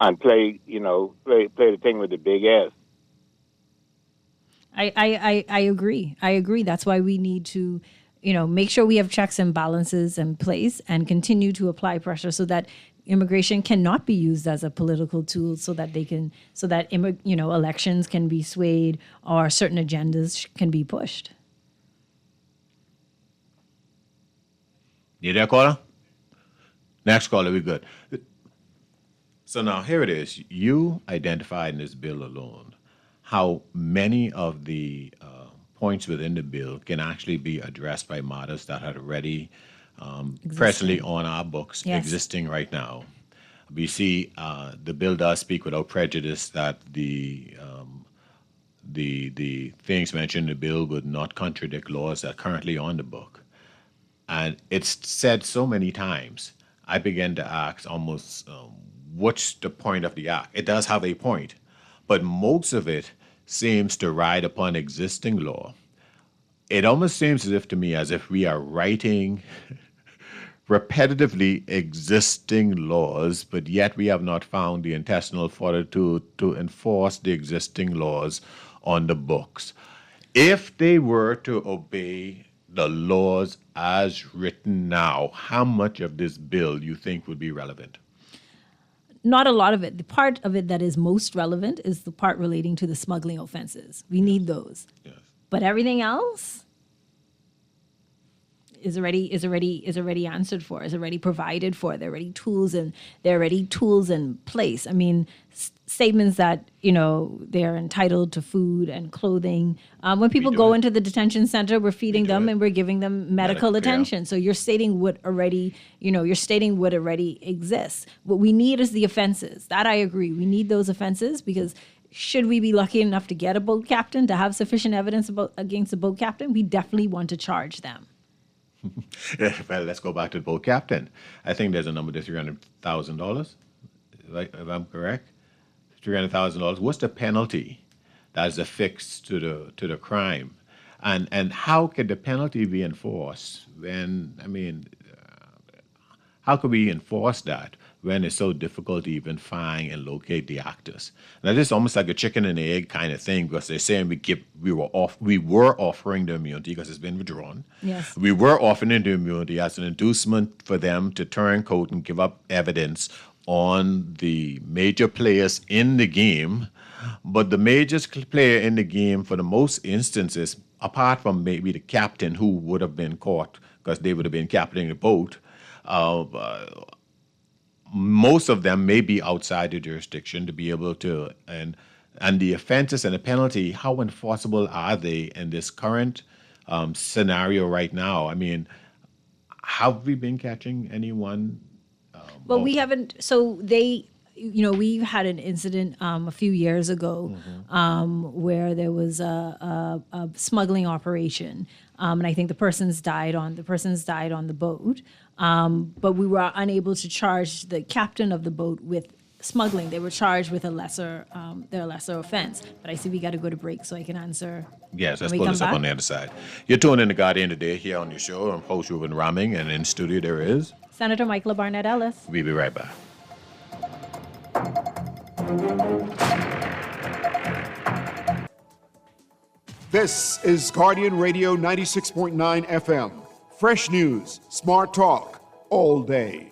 and play the thing with the big S. I agree. I agree. That's why we need to, make sure we have checks and balances in place and continue to apply pressure so that immigration cannot be used as a political tool, so that elections can be swayed or certain agendas can be pushed. You there, caller? Next caller, we good. So now here it is. You identified in this bill alone how many of the points within the bill can actually be addressed by matters that are already presently on our books, existing right now. We see the bill does speak without prejudice that the things mentioned in the bill would not contradict laws that are currently on the book. And it's said so many times, I began to ask almost, what's the point of the act? It does have a point, but most of it seems to ride upon existing law. It almost seems as if we are writing repetitively existing laws, but yet we have not found the intestinal fortitude to enforce the existing laws on the books. If they were to obey the laws as written now, how much of this bill you think would be relevant? Not a lot of it. The part of it that is most relevant is the part relating to the smuggling offenses. We need those. Yes. But everything else is already answered for, is already provided for. There are already tools in place. I mean, statements that they're entitled to food and clothing. When people go into the detention center, we're feeding them and we're giving them medical attention. So you're stating what already exists. What we need is the offenses. That I agree. We need those offenses, because should we be lucky enough to get a boat captain, to have sufficient evidence against a boat captain, we definitely want to charge them. Well, let's go back to the boat captain. I think there's a number to $300,000, if I'm correct. $300,000. What's the penalty that's affixed to the crime, and how could the penalty be enforced? How could we enforce that when it's so difficult to even find and locate the actors. Now, this is almost like a chicken and egg kind of thing, because they're saying we were offering the immunity because it's been withdrawn. Yes. We were offering the immunity as an inducement for them to turn coat and give up evidence on the major players in the game. But the major player in the game, for the most instances, apart from maybe the captain who would have been caught because they would have been captaining the boat, most of them may be outside the jurisdiction to be able to, and the offenses and the penalty, how enforceable are they in this current scenario right now? I mean, have we been catching anyone? Well, we haven't. So we've had an incident a few years ago where there was a smuggling operation, and I think the persons died on the boat. But we were unable to charge the captain of the boat with smuggling. They were charged with their lesser offense. But I see we got to go to break so I can answer. Yes, let's pull this up on the other side. You're tuning in to Guardian today here on your show. I'm host Ruben Raming, and in studio there is Senator Michael Barnett Ellis. We'll be right back. This is Guardian Radio 96.9 FM. Fresh news, smart talk, all day.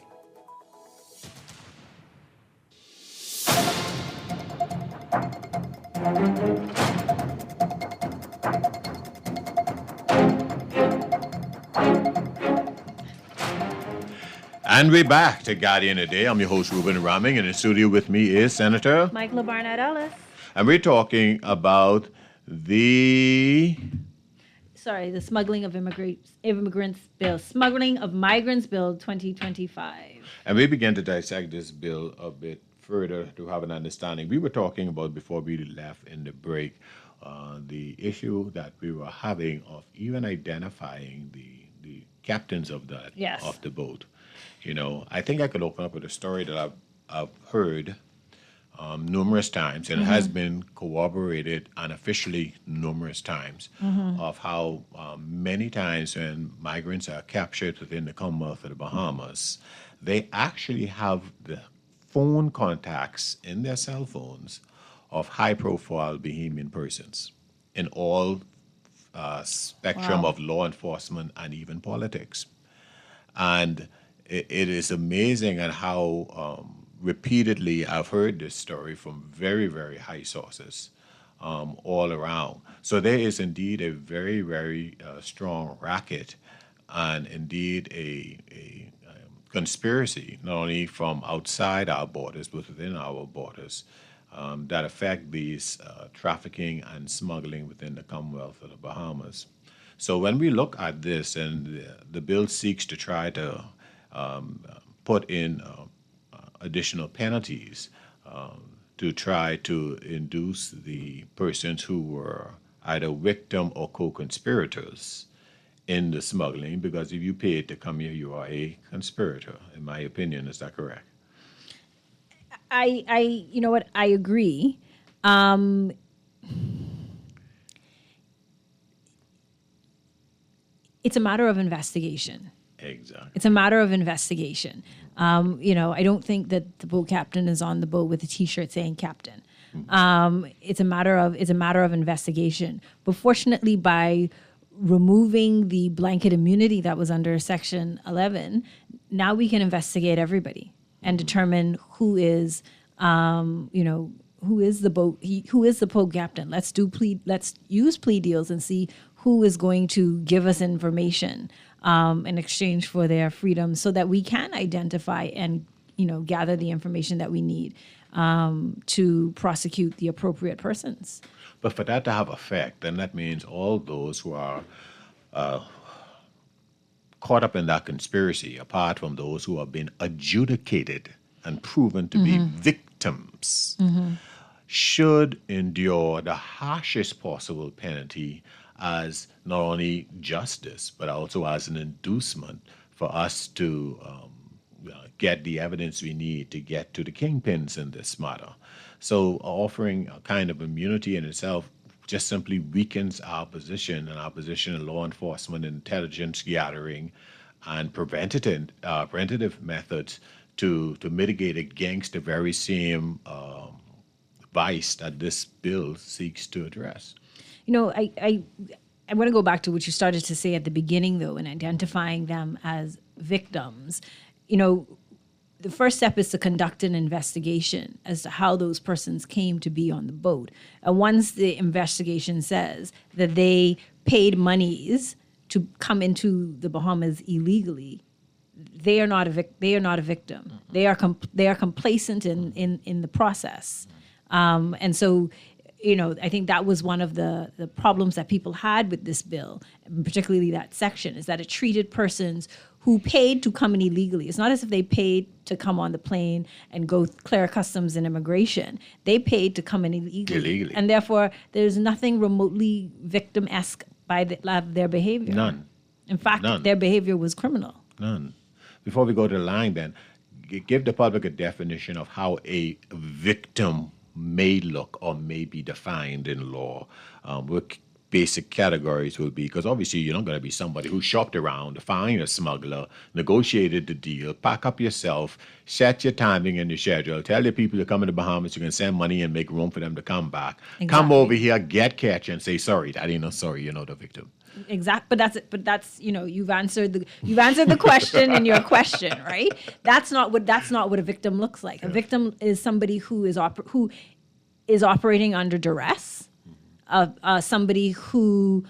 And we're back to Guardian Today. I'm your host, Ruben Raming, and in the studio with me is Senator Michael Barnett Ellis. And we're talking about the smuggling of immigrants bill, smuggling of migrants bill 2025. And we began to dissect this bill a bit further to have an understanding. We were talking about, before we left in the break, the issue that we were having of even identifying the captains of the boat. You know, I think I could open up with a story that I've heard numerous times, and it has been corroborated unofficially numerous times, of how many times when migrants are captured within the Commonwealth of the Bahamas, they actually have the phone contacts in their cell phones of high-profile Bahamian persons in all spectrum of law enforcement and even politics. And it is amazing at how repeatedly I've heard this story from very, very high sources all around. So there is indeed a very, very strong racket and indeed a conspiracy, not only from outside our borders, but within our borders, that affect these trafficking and smuggling within the Commonwealth of the Bahamas. So when we look at this, and the bill seeks to try to put in additional penalties to try to induce the persons who were either victim or co-conspirators in the smuggling, because if you paid to come here, you are a conspirator, in my opinion. Is that correct? You know what? I agree. It's a matter of investigation. Exactly. It's a matter of investigation. I don't think that the boat captain is on the boat with a T-shirt saying "Captain." It's a matter of investigation. But fortunately, by removing the blanket immunity that was under Section 11, now we can investigate everybody and determine who is the boat captain. Let's use plea deals and see who is going to give us information in exchange for their freedom, so that we can identify and gather the information that we need to prosecute the appropriate persons. But for that to have effect, then that means all those who are caught up in that conspiracy, apart from those who have been adjudicated and proven to be victims, should endure the harshest possible penalty as not only justice, but also as an inducement for us to get the evidence we need to get to the kingpins in this matter. So offering a kind of immunity in itself just simply weakens our position and our position in law enforcement, intelligence gathering, and preventative methods to mitigate against the very same vice that this bill seeks to address. You know, I want to go back to what you started to say at the beginning, though, in identifying them as victims. You know, the first step is to conduct an investigation as to how those persons came to be on the boat. And once the investigation says that they paid monies to come into the Bahamas illegally, they are not a victim. They are complacent in the process. And so, you know, I think that was one of the problems that people had with this bill, particularly that section, is that it treated persons who paid to come in illegally. It's not as if they paid to come on the plane and go clear customs and immigration. They paid to come in illegally. And therefore, there's nothing remotely victim-esque by their behavior. None. In fact, None. Their behavior was criminal. None. Before we go to the line, then, give the public a definition of how a victim may look or may be defined in law. What basic categories will be, because obviously you're not going to be somebody who shopped around, find a smuggler, negotiated the deal, pack up yourself, set your timing in your schedule, tell your people to come to the Bahamas, you can send money and make room for them to come back. Exactly. Come over here, get catch, and say, sorry, that ain't no sorry, you're not the victim. Exactly, but that's you know, you've answered the question in your question, right? That's not what a victim looks like. A victim is somebody who is operating under duress, somebody who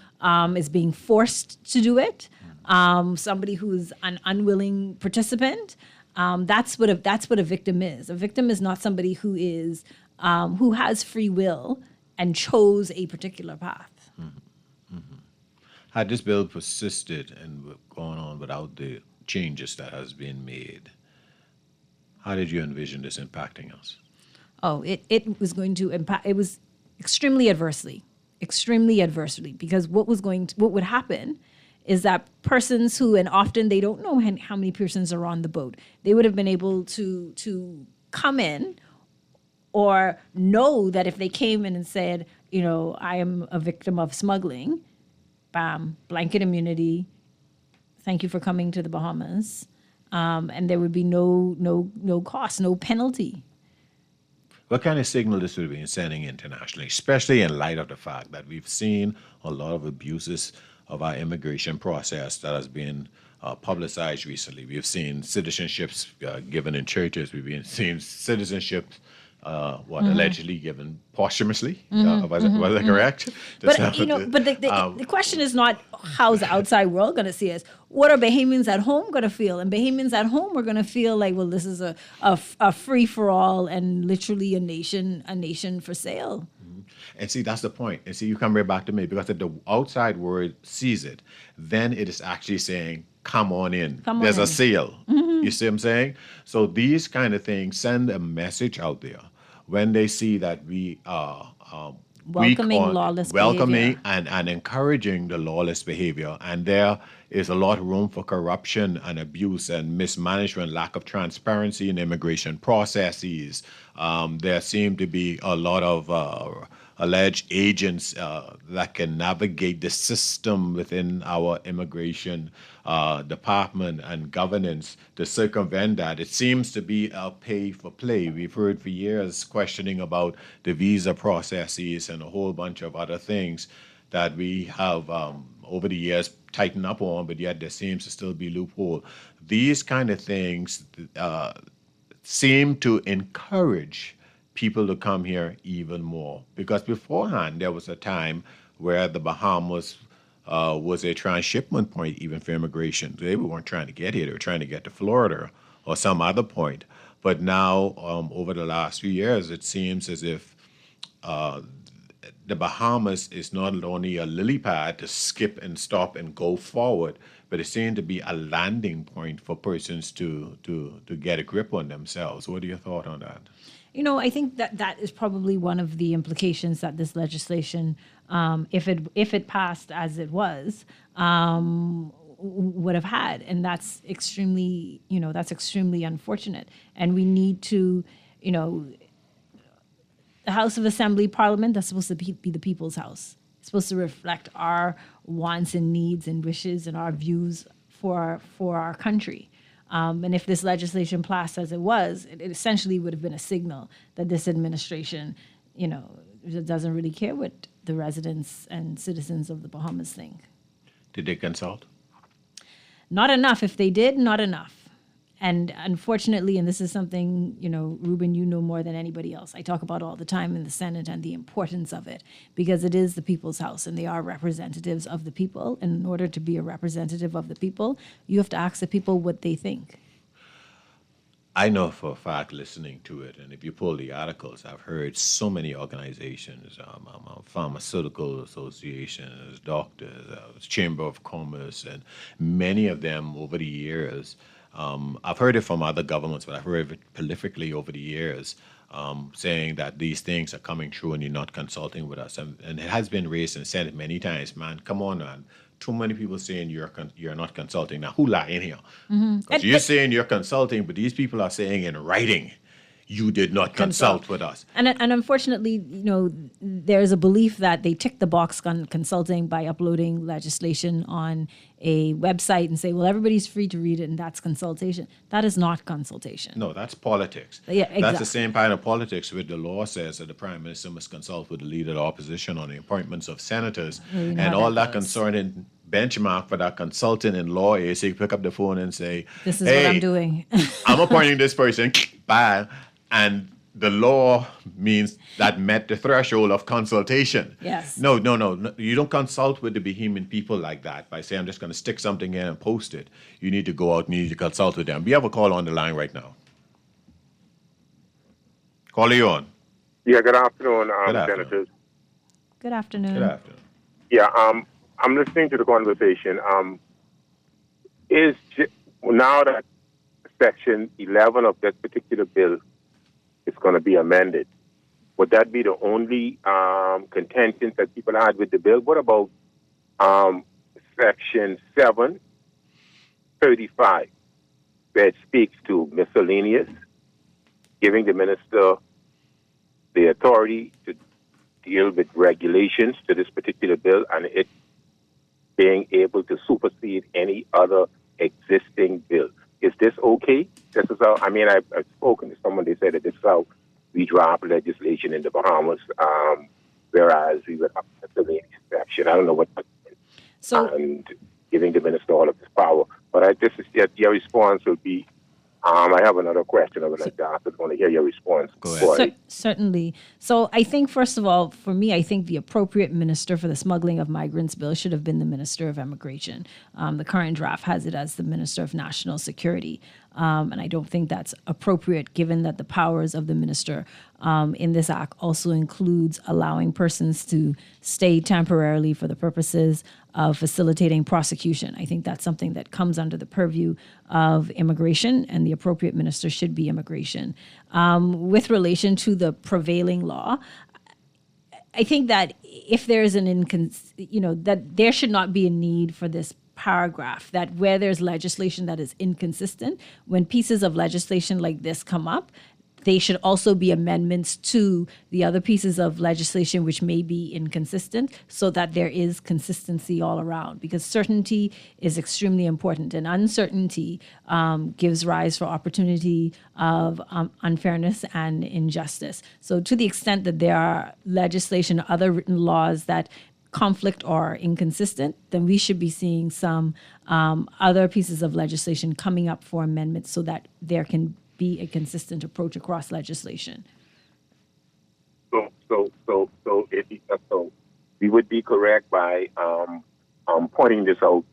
is being forced to do it, somebody who's an unwilling participant. That's what a victim is. A victim is not somebody who is who has free will and chose a particular path. Had this bill persisted and gone on without the changes that has been made, how did you envision this impacting us? Oh, it was going to impact. It was extremely adversely, because what would happen is that persons who, and often they don't know how many persons are on the boat, they would have been able to come in or know that if they came in and said, you know, I am a victim of smuggling, bam, blanket immunity, thank you for coming to the Bahamas, and there would be no cost, no penalty. What kind of signal this would be sending internationally, especially in light of the fact that we've seen a lot of abuses of our immigration process that has been publicized recently? We've seen citizenships given in churches. We've seen citizenships allegedly given posthumously. Was that correct? But the question is not how's the outside world going to see us. What are Bahamians at home going to feel? And Bahamians at home are going to feel like, well, this is a free for all and literally a nation for sale. And see, that's the point. And see, you come right back to me, because if the outside world sees it, then it is actually saying, come on in. There's a sale. You see what I'm saying? So these kind of things send a message out there when they see that we are welcoming and encouraging the lawless behavior. And there is a lot of room for corruption and abuse and mismanagement, lack of transparency in immigration processes. There seem to be a lot of alleged agents that can navigate the system within our immigration department and governance to circumvent that. It seems to be a pay for play. We've heard for years questioning about the visa processes and a whole bunch of other things that we have over the years tightened up on, but yet there seems to still be loophole. These kind of things seem to encourage people to come here even more, because beforehand there was a time where the Bahamas was a transshipment point even for immigration. They weren't trying to get here, they were trying to get to Florida or some other point. But now, over the last few years, it seems as if the Bahamas is not only a lily pad to skip and stop and go forward, but it seems to be a landing point for persons to get a grip on themselves. What are your thoughts on that? You know, I think that is probably one of the implications that this legislation, if it passed as it was, would have had, and that's extremely unfortunate. And we need to, the House of Assembly, Parliament, that's supposed to be the people's house. It's supposed to reflect our wants and needs and wishes and our views for our country. And if this legislation passed as it was, it essentially would have been a signal that this administration, doesn't really care what the residents and citizens of the Bahamas think. Did they consult? Not enough. If they did, not enough. And unfortunately, and this is something, Ruben, you know more than anybody else, I talk about all the time in the Senate and the importance of it, because it is the people's house and they are representatives of the people. And in order to be a representative of the people, you have to ask the people what they think. I know for a fact, listening to it, and if you pull the articles, I've heard so many organizations, pharmaceutical associations, doctors, Chamber of Commerce, and many of them over the years. I've heard it from other governments, but I've heard it prolifically over the years, saying that these things are coming true and you're not consulting with us. And it has been raised in the Senate many times. Man, come on, man. Too many people saying you're not consulting. Now, who lie in here? Because you're saying you're consulting, but these people are saying in writing, you did not consult with us. And unfortunately, there's a belief that they tick the box on consulting by uploading legislation on a website and say, well, everybody's free to read it and that's consultation. That is not consultation. No, that's politics. Yeah, exactly. That's the same kind of politics where the law says that the Prime Minister must consult with the leader of the opposition on the appointments of senators. And all that concerning benchmark for that consultant in law is he pick up the phone and say, this is what I'm doing. I'm appointing this person, bye. And the law means that met the threshold of consultation. Yes. No. You don't consult with the Bahamian people like that by saying, I'm just going to stick something in and post it. You need to go out and you need to consult with them. We have a call on the line right now. Call you on. Yeah, good afternoon, Senators. Good afternoon. Good afternoon. Yeah, I'm listening to the conversation. Now that Section 11 of that particular bill is going to be amended, would that be the only contention that people had with the bill? What about Section 735, where it speaks to miscellaneous, giving the minister the authority to deal with regulations to this particular bill and it being able to supersede any other existing bill? Is this okay? This is how, I've spoken to someone, they said that this is how we draft legislation in the Bahamas, whereas we would have a miscellaneous section. I don't know what that means. And giving the minister all of this power. But this is your response will be, I have another question I would like to ask. I want to hear your response. Go ahead. Certainly. So I think, first of all, for me, I think the appropriate minister for the smuggling of migrants bill should have been the Minister of Immigration. The current draft has it as the Minister of National Security. And I don't think that's appropriate given that the powers of the minister in this act also includes allowing persons to stay temporarily for the purposes of facilitating prosecution. I think that's something that comes under the purview of immigration, and the appropriate minister should be immigration. With relation to the prevailing law, I think that if there's that there should not be a need for this paragraph, that where there's legislation that is inconsistent, when pieces of legislation like this come up, they should also be amendments to the other pieces of legislation which may be inconsistent, so that there is consistency all around, because certainty is extremely important, and uncertainty gives rise for opportunity of unfairness and injustice. So to the extent that there are legislation, other written laws that conflict or inconsistent, then we should be seeing some other pieces of legislation coming up for amendments so that there can be a consistent approach across legislation. So we would be correct by pointing this out,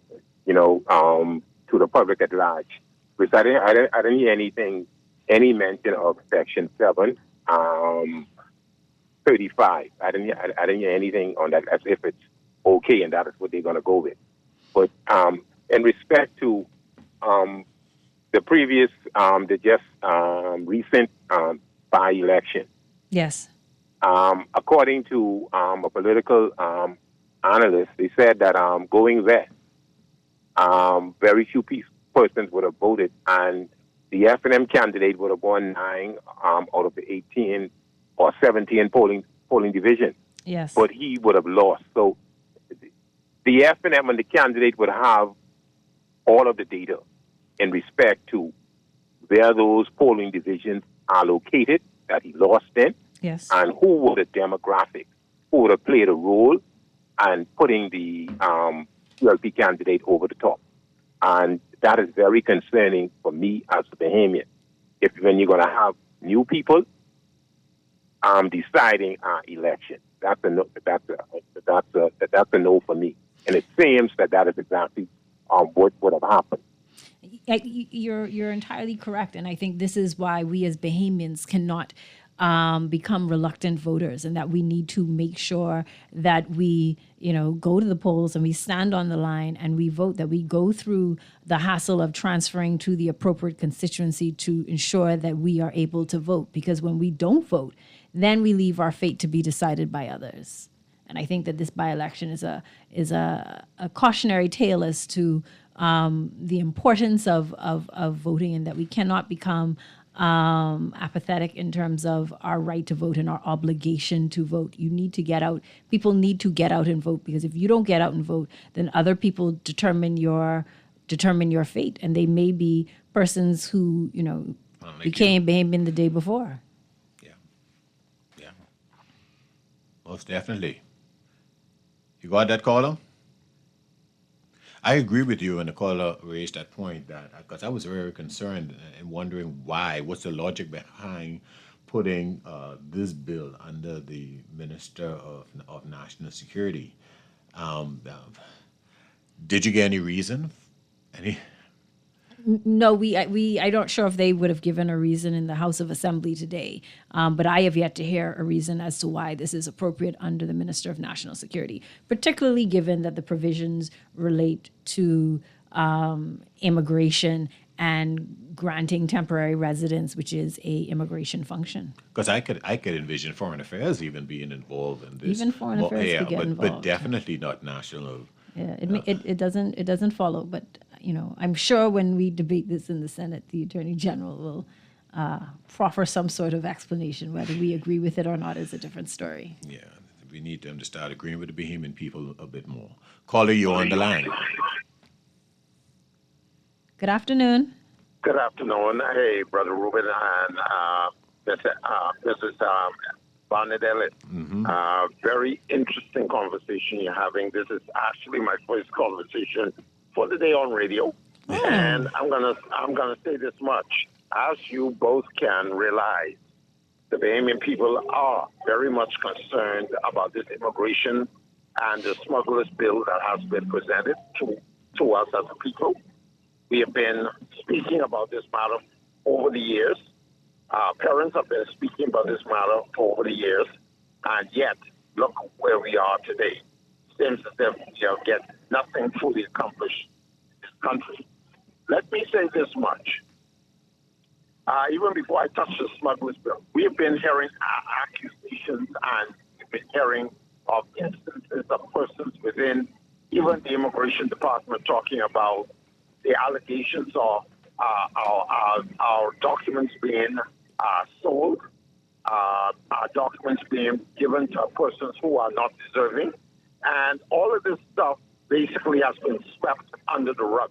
to the public at large, because I didn't hear any mention of Section 735. I didn't hear anything on that as if it's okay and that is what they're going to go with. But in respect to the previous, recent by-election. Yes. According to a political analyst, they said that going west, very few persons would have voted, and the F&M candidate would have won 9 out of the 18 or 17 polling divisions. Yes. But he would have lost. So the F&M and the candidate would have all of the data. in respect to where those polling divisions are located that he lost in, Yes. and who were the demographics, who would have played a role in putting the PLP candidate over the top. And that is very concerning for me as a Bahamian. If when you're going to have new people deciding our election, that's a no. That's a no for me. And it seems that is exactly what would have happened. You're entirely correct, and I think this is why we as Bahamians cannot become reluctant voters, and that we need to make sure that we, go to the polls and we stand on the line and we vote, that we go through the hassle of transferring to the appropriate constituency to ensure that we are able to vote. Because when we don't vote, then we leave our fate to be decided by others. And I think that this by-election is a cautionary tale as to the importance of voting, and that we cannot become apathetic in terms of our right to vote and our obligation to vote. You need to get out. People need to get out and vote, because if you don't get out and vote, then other people determine your fate, and they may be persons who became Bahamian the day before. Yeah, most definitely. You got that, caller? I agree with you, and the caller raised that point, that because I was very concerned and wondering what's the logic behind putting this bill under the Minister of National Security. Did you get any reason? No, I'm not sure if they would have given a reason in the House of Assembly today, but I have yet to hear a reason as to why this is appropriate under the Minister of National Security, particularly given that the provisions relate to immigration and granting temporary residence, which is a immigration function. Because I could envision Foreign Affairs even being involved in this. Even Foreign Affairs could get involved. But definitely not national. Yeah, it doesn't follow, but I'm sure when we debate this in the Senate, the Attorney General will proffer some sort of explanation. Whether we agree with it or not is a different story. Yeah, we need them to start agreeing with the Bahamian people a bit more. Caller, you're on the line. Good afternoon. Good afternoon. Hey, Brother Ruben and Mrs. Barnett Elliott. Very interesting conversation you're having. This is actually my first conversation for the day on radio. And I'm gonna say this much. As you both can realize, the Bahamian people are very much concerned about this immigration and the smugglers bill that has been presented to us as a people. We have been speaking about this matter over the years. Parents have been speaking about this matter for over the years, and yet look where we are today. Seems as if get nothing fully accomplished in this country. Let me say this much. Even before I touch the smugglers bill, we have been hearing accusations, and we've been hearing of instances of persons within even the immigration department talking about the allegations of our documents being sold, our documents being given to persons who are not deserving. And all of this stuff basically has been swept under the rug.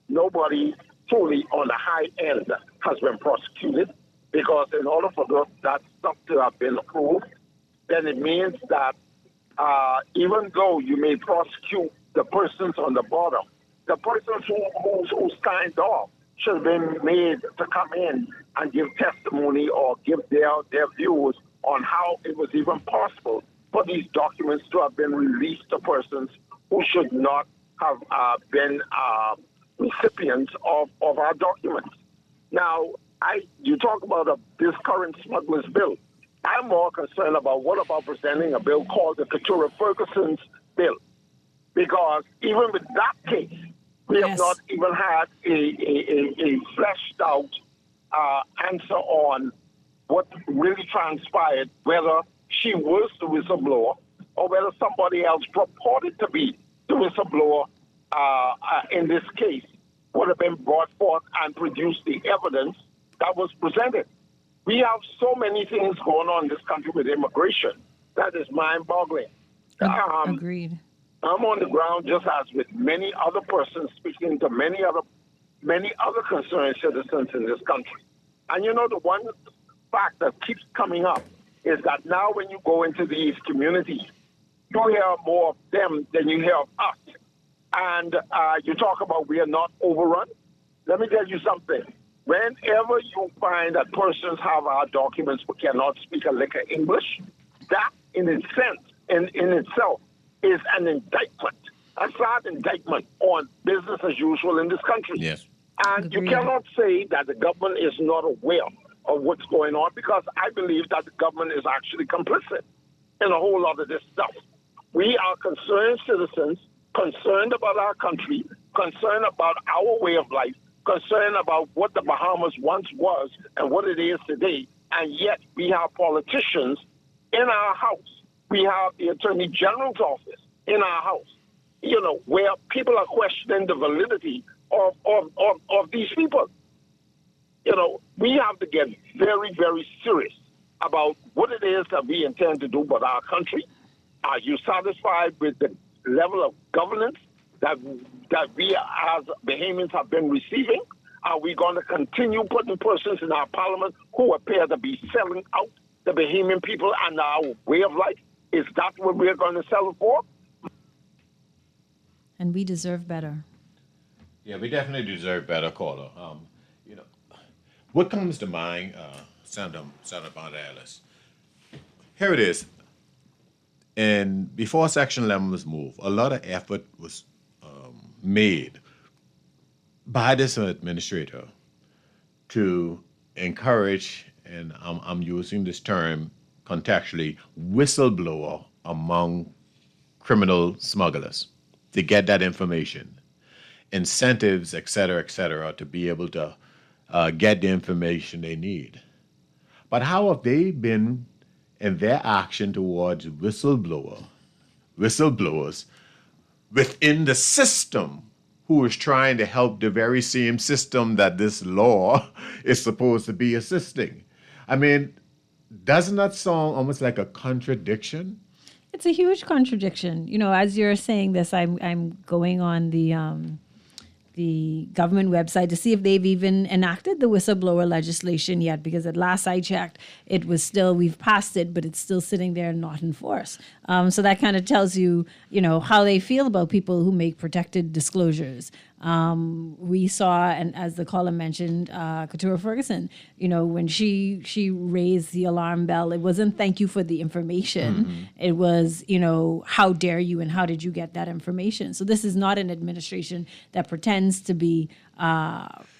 Nobody fully on the high end has been prosecuted, because in order for that stuff to have been approved, then it means that even though you may prosecute the persons on the bottom, the persons who signed off should have been made to come in and give testimony or give their views on how it was even possible for these documents to have been released to persons who should not have been recipients of our documents. Now, you talk about this current smugglers bill. I'm more concerned about what about presenting a bill called the Keturah-Ferguson's bill, because even with that case, we have not even had a fleshed out answer on what really transpired, whether she was the whistleblower or whether somebody else purported to be the whistleblower in this case would have been brought forth and produced the evidence that was presented. We have so many things going on in this country with immigration that is mind-boggling. Agreed. I'm on the ground just as with many other persons, speaking to many other many other concerned citizens in this country. And you know, the one fact that keeps coming up is that now when you go into these communities, you hear more of them than you hear of us. And you talk about we are not overrun. Let me tell you something. Whenever you find that persons have our documents but cannot speak a lick of English, that in itself is an indictment, a sad indictment on business as usual in this country. Yes. And you cannot say that the government is not aware of what's going on, because I believe that the government is actually complicit in a whole lot of this stuff. We are concerned citizens, concerned about our country, concerned about our way of life, concerned about what the Bahamas once was and what it is today, and yet we have politicians in our house. We have the Attorney General's office in our house, you know, where people are questioning the validity of these people. You know, we have to get very, very serious about what it is that we intend to do with our country. Are you satisfied with the level of governance that we as Bahamians have been receiving? Are we going to continue putting persons in our parliament who appear to be selling out the Bahamian people and our way of life? Is that what we're going to sell it for? And we deserve better. Yeah, we definitely deserve better, caller. You know, what comes to mind, Senator Bondalis? Here it is. And before Section 11 was moved, a lot of effort was made by this administrator to encourage, and I'm using this term contextually, whistleblower among criminal smugglers to get that information, incentives, et cetera, to be able to get the information they need. But how have they been in their action towards whistleblowers within the system who is trying to help the very same system that this law is supposed to be assisting? I mean, doesn't that sound almost like a contradiction? It's a huge contradiction. You know, as you're saying this, I'm going on the government website to see if they've even enacted the whistleblower legislation yet, because at last I checked, it was still, we've passed it, but it's still sitting there not in force. So that kind of tells you, you know, how they feel about people who make protected disclosures. We saw, and as the caller mentioned, Keturah Ferguson, you know, when she raised the alarm bell, it wasn't thank you for the information. Mm-hmm. It was, you know, how dare you and how did you get that information? So this is not an administration that pretends to be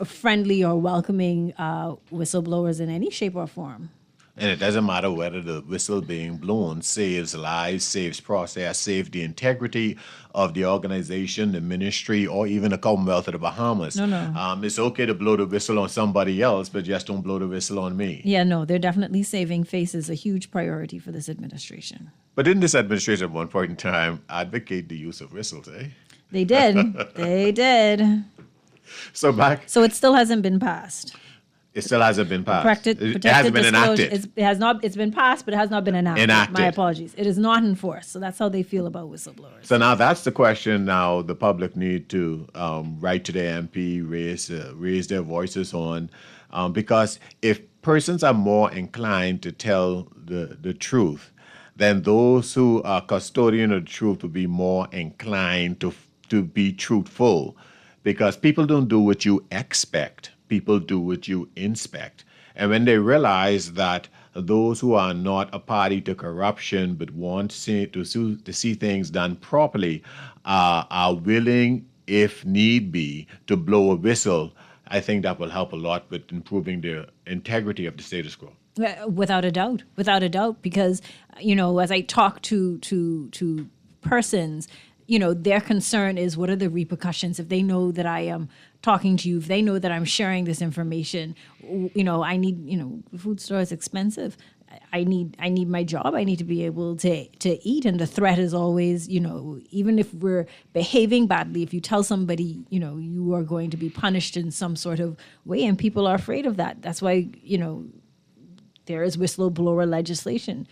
friendly or welcoming whistleblowers in any shape or form. And it doesn't matter whether the whistle being blown saves lives, saves process, saves the integrity of the organization, the ministry, or even the Commonwealth of the Bahamas. No. It's okay to blow the whistle on somebody else, but just don't blow the whistle on me. Yeah, no, they're definitely saving face is a huge priority for this administration. But didn't this administration at one point in time advocate the use of whistles, eh? They did. They did. So it still hasn't been passed. It still hasn't been passed. It hasn't been enacted. It has not. It's been passed, but it has not been enacted. Enacted. My apologies. It is not enforced. So that's how they feel about whistleblowers. So now that's the question. Now the public need to write to their MP, raise their voices on, because if persons are more inclined to tell the truth, then those who are custodian of the truth will be more inclined to be truthful, because people don't do what you expect. People do what you inspect. And when they realize that those who are not a party to corruption but want to see things done properly are willing, if need be, to blow a whistle, I think that will help a lot with improving the integrity of the status quo. Without a doubt, because, you know, as I talk to persons, you know, their concern is what are the repercussions if they know that I am talking to you, if they know that I'm sharing this information. You know, I need, you know, food store is expensive. I need my job. I need to be able to eat. And the threat is always, you know, even if we're behaving badly, if you tell somebody, you know, you are going to be punished in some sort of way, and people are afraid of that. That's why, you know, there is whistleblower legislation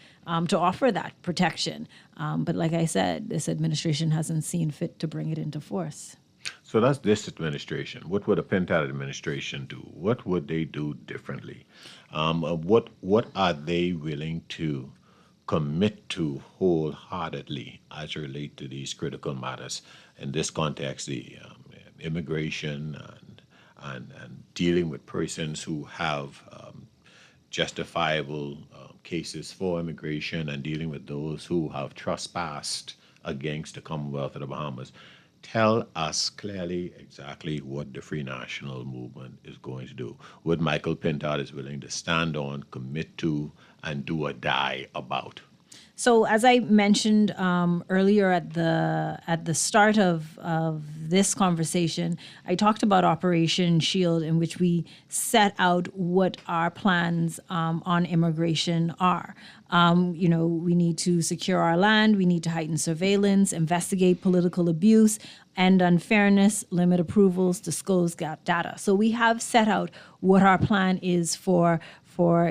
to offer that protection. But like I said, this administration hasn't seen fit to bring it into force. So that's this administration. What would a Pintail administration do? What would they do differently? What are they willing to commit to wholeheartedly as it relates to these critical matters? In this context, the immigration and dealing with persons who have justifiable cases for immigration and dealing with those who have trespassed against the Commonwealth of the Bahamas. Tell us clearly exactly what the Free National Movement is going to do. What Michael Pintail is willing to stand on, commit to, and do or die about. So, as I mentioned earlier at the start of this conversation, I talked about Operation Shield, in which we set out what our plans on immigration are. We need to secure our land, we need to heighten surveillance, investigate political abuse and unfairness, limit approvals, disclose data. So we have set out what our plan is for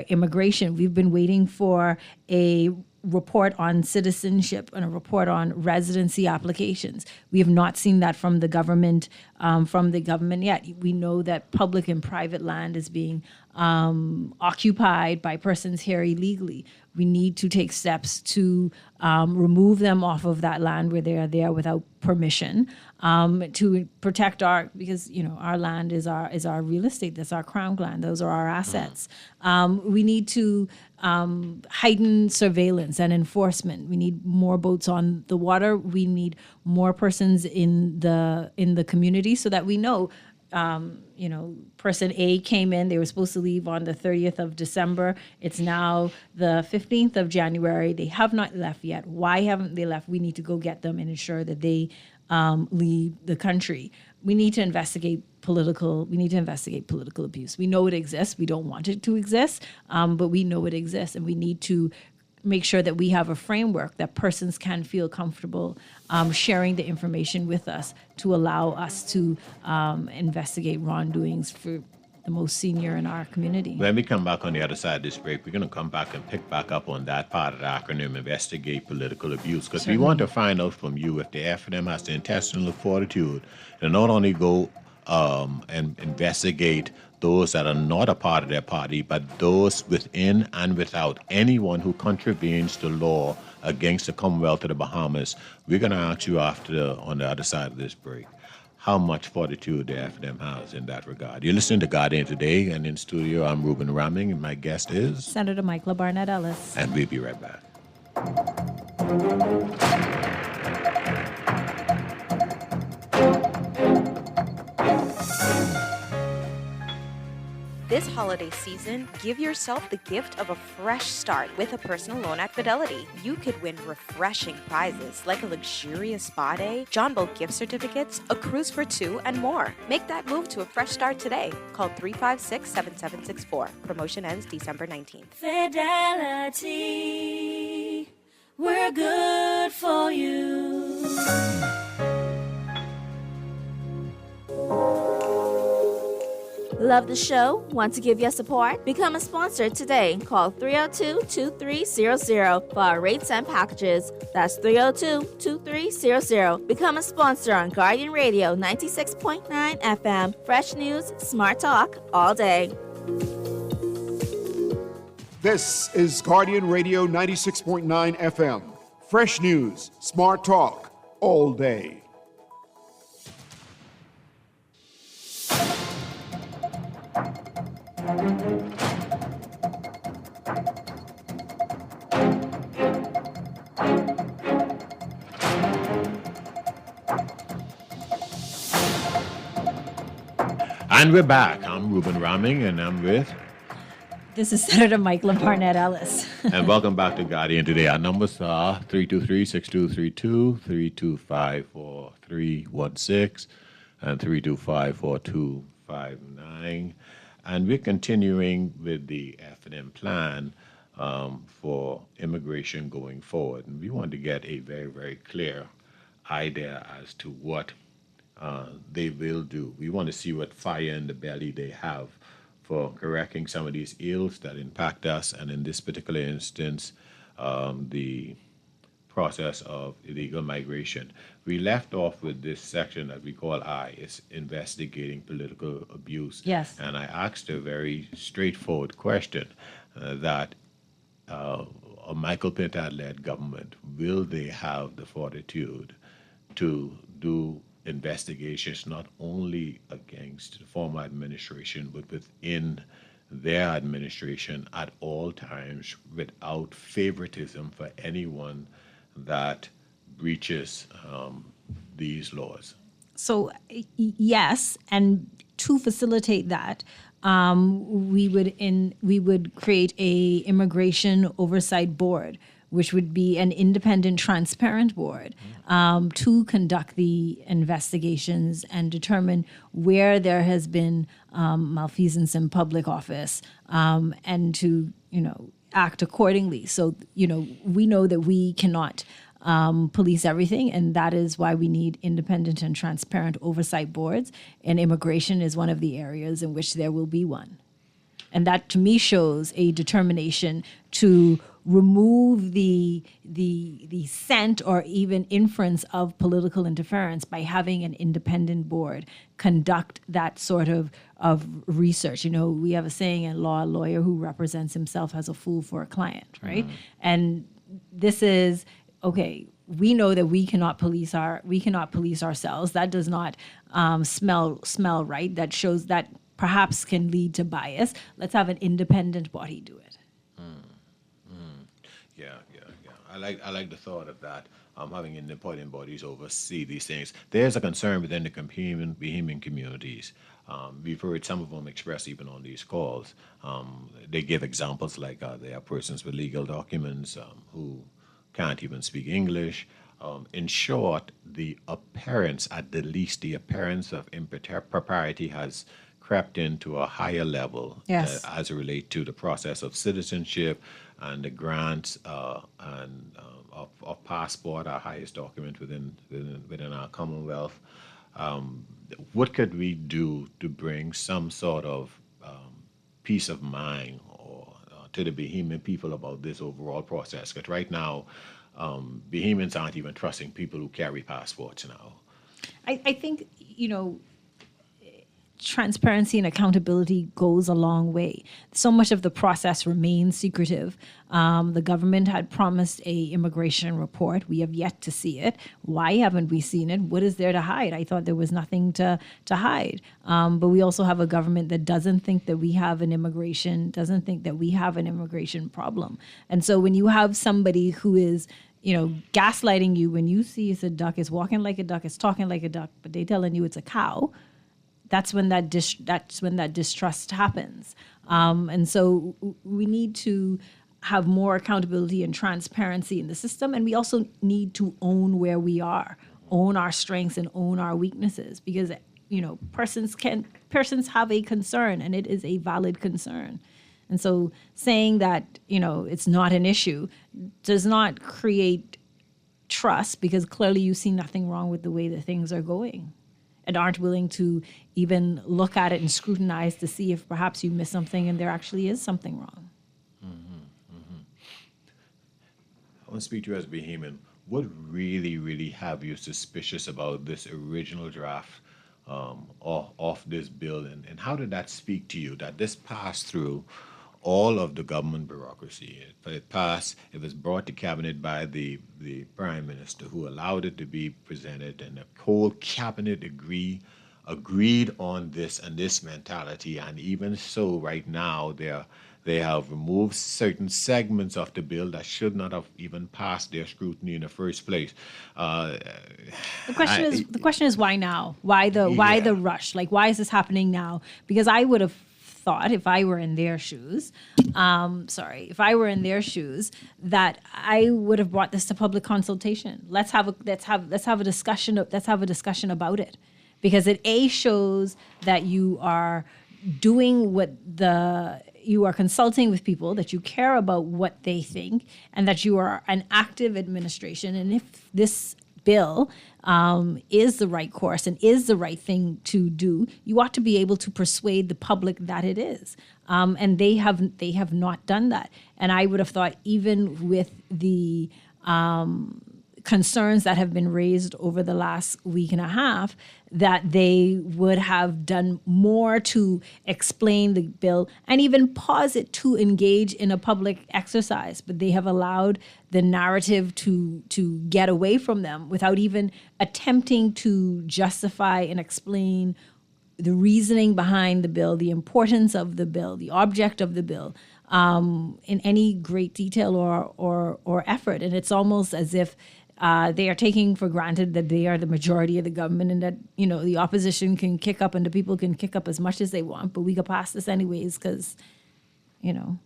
immigration. We've been waiting for a report on citizenship and a report on residency applications. We have not seen that from the government yet. We know that public and private land is being occupied by persons here illegally. We need to take steps to remove them off of that land where they are there without permission, to protect because our land is our real estate. That's our crown land. Those are our assets. We need to heighten surveillance and enforcement. We need more boats on the water. We need more persons in the community so that we know. Person A came in, they were supposed to leave on the 30th of December. It's now the 15th of January. They have not left yet. Why haven't they left? We need to go get them and ensure that they leave the country. We need to investigate political abuse. We know it exists. We don't want it to exist, but we know it exists, and we need to make sure that we have a framework that persons can feel comfortable sharing the information with us to allow us to investigate wrongdoings for the most senior in our community. When we come back on the other side of this break, we're going to come back and pick back up on that part of the acronym, investigate political abuse, because we want to find out from you if the FNM has the intestinal fortitude to not only go and investigate those that are not a part of their party, but those within and without, anyone who contravenes the law against the Commonwealth of the Bahamas. We're going to ask you on the other side of this break, how much fortitude the FNM has in that regard. You're listening to Guardian Today, and in studio, I'm Reuben Ramming, and my guest is Senator Michaela Barnett Ellis. And we'll be right back. This holiday season, give yourself the gift of a fresh start with a personal loan at Fidelity. You could win refreshing prizes like a luxurious spa day, John Boat gift certificates, a cruise for two, and more. Make that move to a fresh start today. Call 356-7764. Promotion ends December 19th. Fidelity, we're good for you. Love the show? Want to give your support? Become a sponsor today. Call 302-2300 for our rates and packages. That's 302-2300. Become a sponsor on Guardian Radio 96.9 FM. Fresh news, smart talk, all day. This is Guardian Radio 96.9 FM. Fresh news, smart talk, all day. And we're back. I'm Reuben Ramming, and I'm with... This is Senator Michaela Barnett Ellis. And welcome back to Guardian Today. Our numbers are 323-6232, 325-4316, and 325-4259. And we're continuing with the FNM plan for immigration going forward. And we want to get a very, very clear idea as to what they will do. We want to see what fire in the belly they have for correcting some of these ills that impact us. And in this particular instance, the process of illegal migration. We left off with this section that we call I, it's investigating political abuse. Yes. And I asked a very straightforward question that a Michael Pintard-led government, will they have the fortitude to do investigations not only against the former administration, but within their administration at all times without favoritism for anyone that breaches these laws? So yes, and to facilitate that, we would create a immigration oversight board, which would be an independent, transparent board to conduct the investigations and determine where there has been malfeasance in public office, and to act accordingly. So we know that we cannot police everything, and that is why we need independent and transparent oversight boards. And immigration is one of the areas in which there will be one. And that, to me, shows a determination to remove the scent or even inference of political interference by having an independent board conduct that sort of research. We have a saying in law, a lawyer who represents himself as a fool for a client, right? Mm-hmm. And this is, okay, we know that we cannot police ourselves. That does not smell right. That shows that perhaps can lead to bias. Let's have an independent body do it. Yeah. I like the thought of that. Having independent bodies oversee these things. There's a concern within the Bahamian communities. We've heard some of them express even on these calls. They give examples like there are persons with legal documents who can't even speak English. In short, the appearance, at the least, the appearance of impropriety has crept into a higher level. Yes. As it relates to the process of citizenship and the grants of passport, our highest document within our Commonwealth. What could we do to bring some sort of peace of mind or to the Bahamian people about this overall process? Because right now, Bahamians aren't even trusting people who carry passports now. I think, transparency and accountability goes a long way. So much of the process remains secretive. The government had promised a immigration report. We have yet to see it. Why haven't we seen it? What is there to hide? I thought there was nothing to hide. But we also have a government that doesn't think that we have an immigration problem. And so when you have somebody who is gaslighting you, when you see it's a duck, it's walking like a duck, it's talking like a duck, but they telling you it's a cow, that's when that distrust happens. And so we need to have more accountability and transparency in the system. And we also need to own where we are, own our strengths and own our weaknesses, because, persons have a concern, and it is a valid concern. And so saying that, it's not an issue does not create trust, because clearly you see nothing wrong with the way that things are going and aren't willing to even look at it and scrutinize to see if perhaps you missed something and there actually is something wrong. I want to speak to you as a Bahamian. What really have you suspicious about this original draft of this bill, and how did that speak to you, that this passed through all of the government bureaucracy? It was brought to cabinet by the prime minister, who allowed it to be presented, and the whole cabinet agreed on this and this mentality. And even so, right now, they have removed certain segments of the bill that should not have even passed their scrutiny in the first place. The question is why now? Why the rush? Like, why is this happening now? Because I would have thought, if I were in their shoes, that I would have brought this to public consultation. Let's have a discussion about it, because it shows that you are doing you are consulting with people, that you care about what they think, and that you are an active administration. And if this bill is the right course and is the right thing to do, you ought to be able to persuade the public that it is. And they have not done that. And I would have thought, even with the concerns that have been raised over the last week and a half, that they would have done more to explain the bill and even pause it to engage in a public exercise. But they have allowed the narrative to get away from them without even attempting to justify and explain the reasoning behind the bill, the importance of the bill, the object of the bill, in any great detail or effort. And it's almost as if they are taking for granted that they are the majority of the government, and that, you know, the opposition can kick up and the people can kick up as much as they want, but we can pass this anyways because, you know,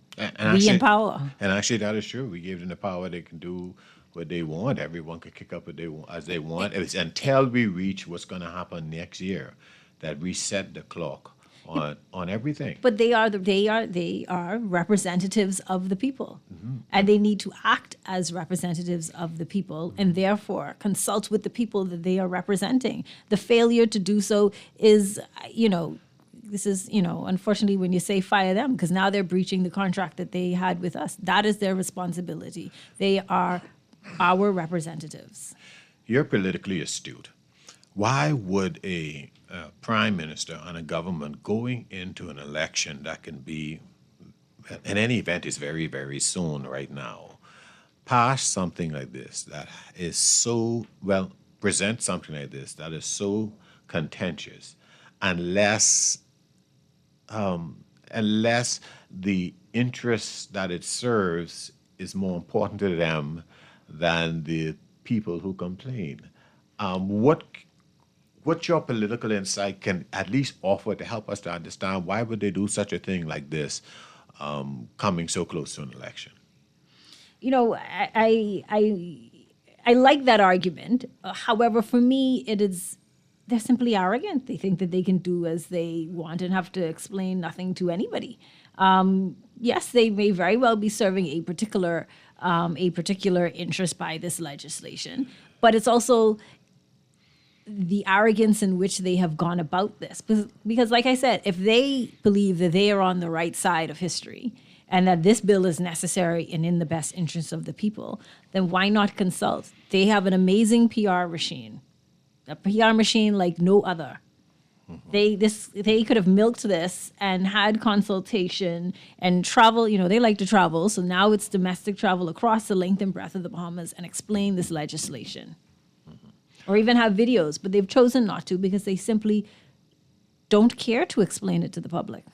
we in power. And actually, that is true. We gave them the power; they can do what they want. Everyone can kick up what they want as they want. It's until we reach what's going to happen next year that we set the clock on everything. But they are representatives of the people, and they need to act as representatives of the people, and therefore consult with the people that they are representing. The failure to do so is, you know, this is, you know, unfortunately, when you say fire them, because now they're breaching the contract that they had with us. That is their responsibility. They are our representatives. You're politically astute. Why would a prime minister and a government going into an election that can be, in any event, is very, very soon right now, pass something like this that is so, well, present something like this that is so contentious, unless the interest that it serves is more important to them than the people who complain? What your political insight can at least offer to help us to understand why would they do such a thing like this, coming so close to an election? You know, I like that argument. However, for me, they're simply arrogant. They think that they can do as they want and have to explain nothing to anybody. Yes, they may very well be serving a particular interest by this legislation, but it's also the arrogance in which they have gone about this. Because like I said, if they believe that they are on the right side of history and that this bill is necessary and in the best interest of the people, then why not consult? They have an amazing PR machine, a PR machine like no other. They could have milked this and had consultation and travel. You know, they like to travel, so now it's domestic travel across the length and breadth of the Bahamas and explain this legislation. Or even have videos, but they've chosen not to because they simply don't care to explain it to the public.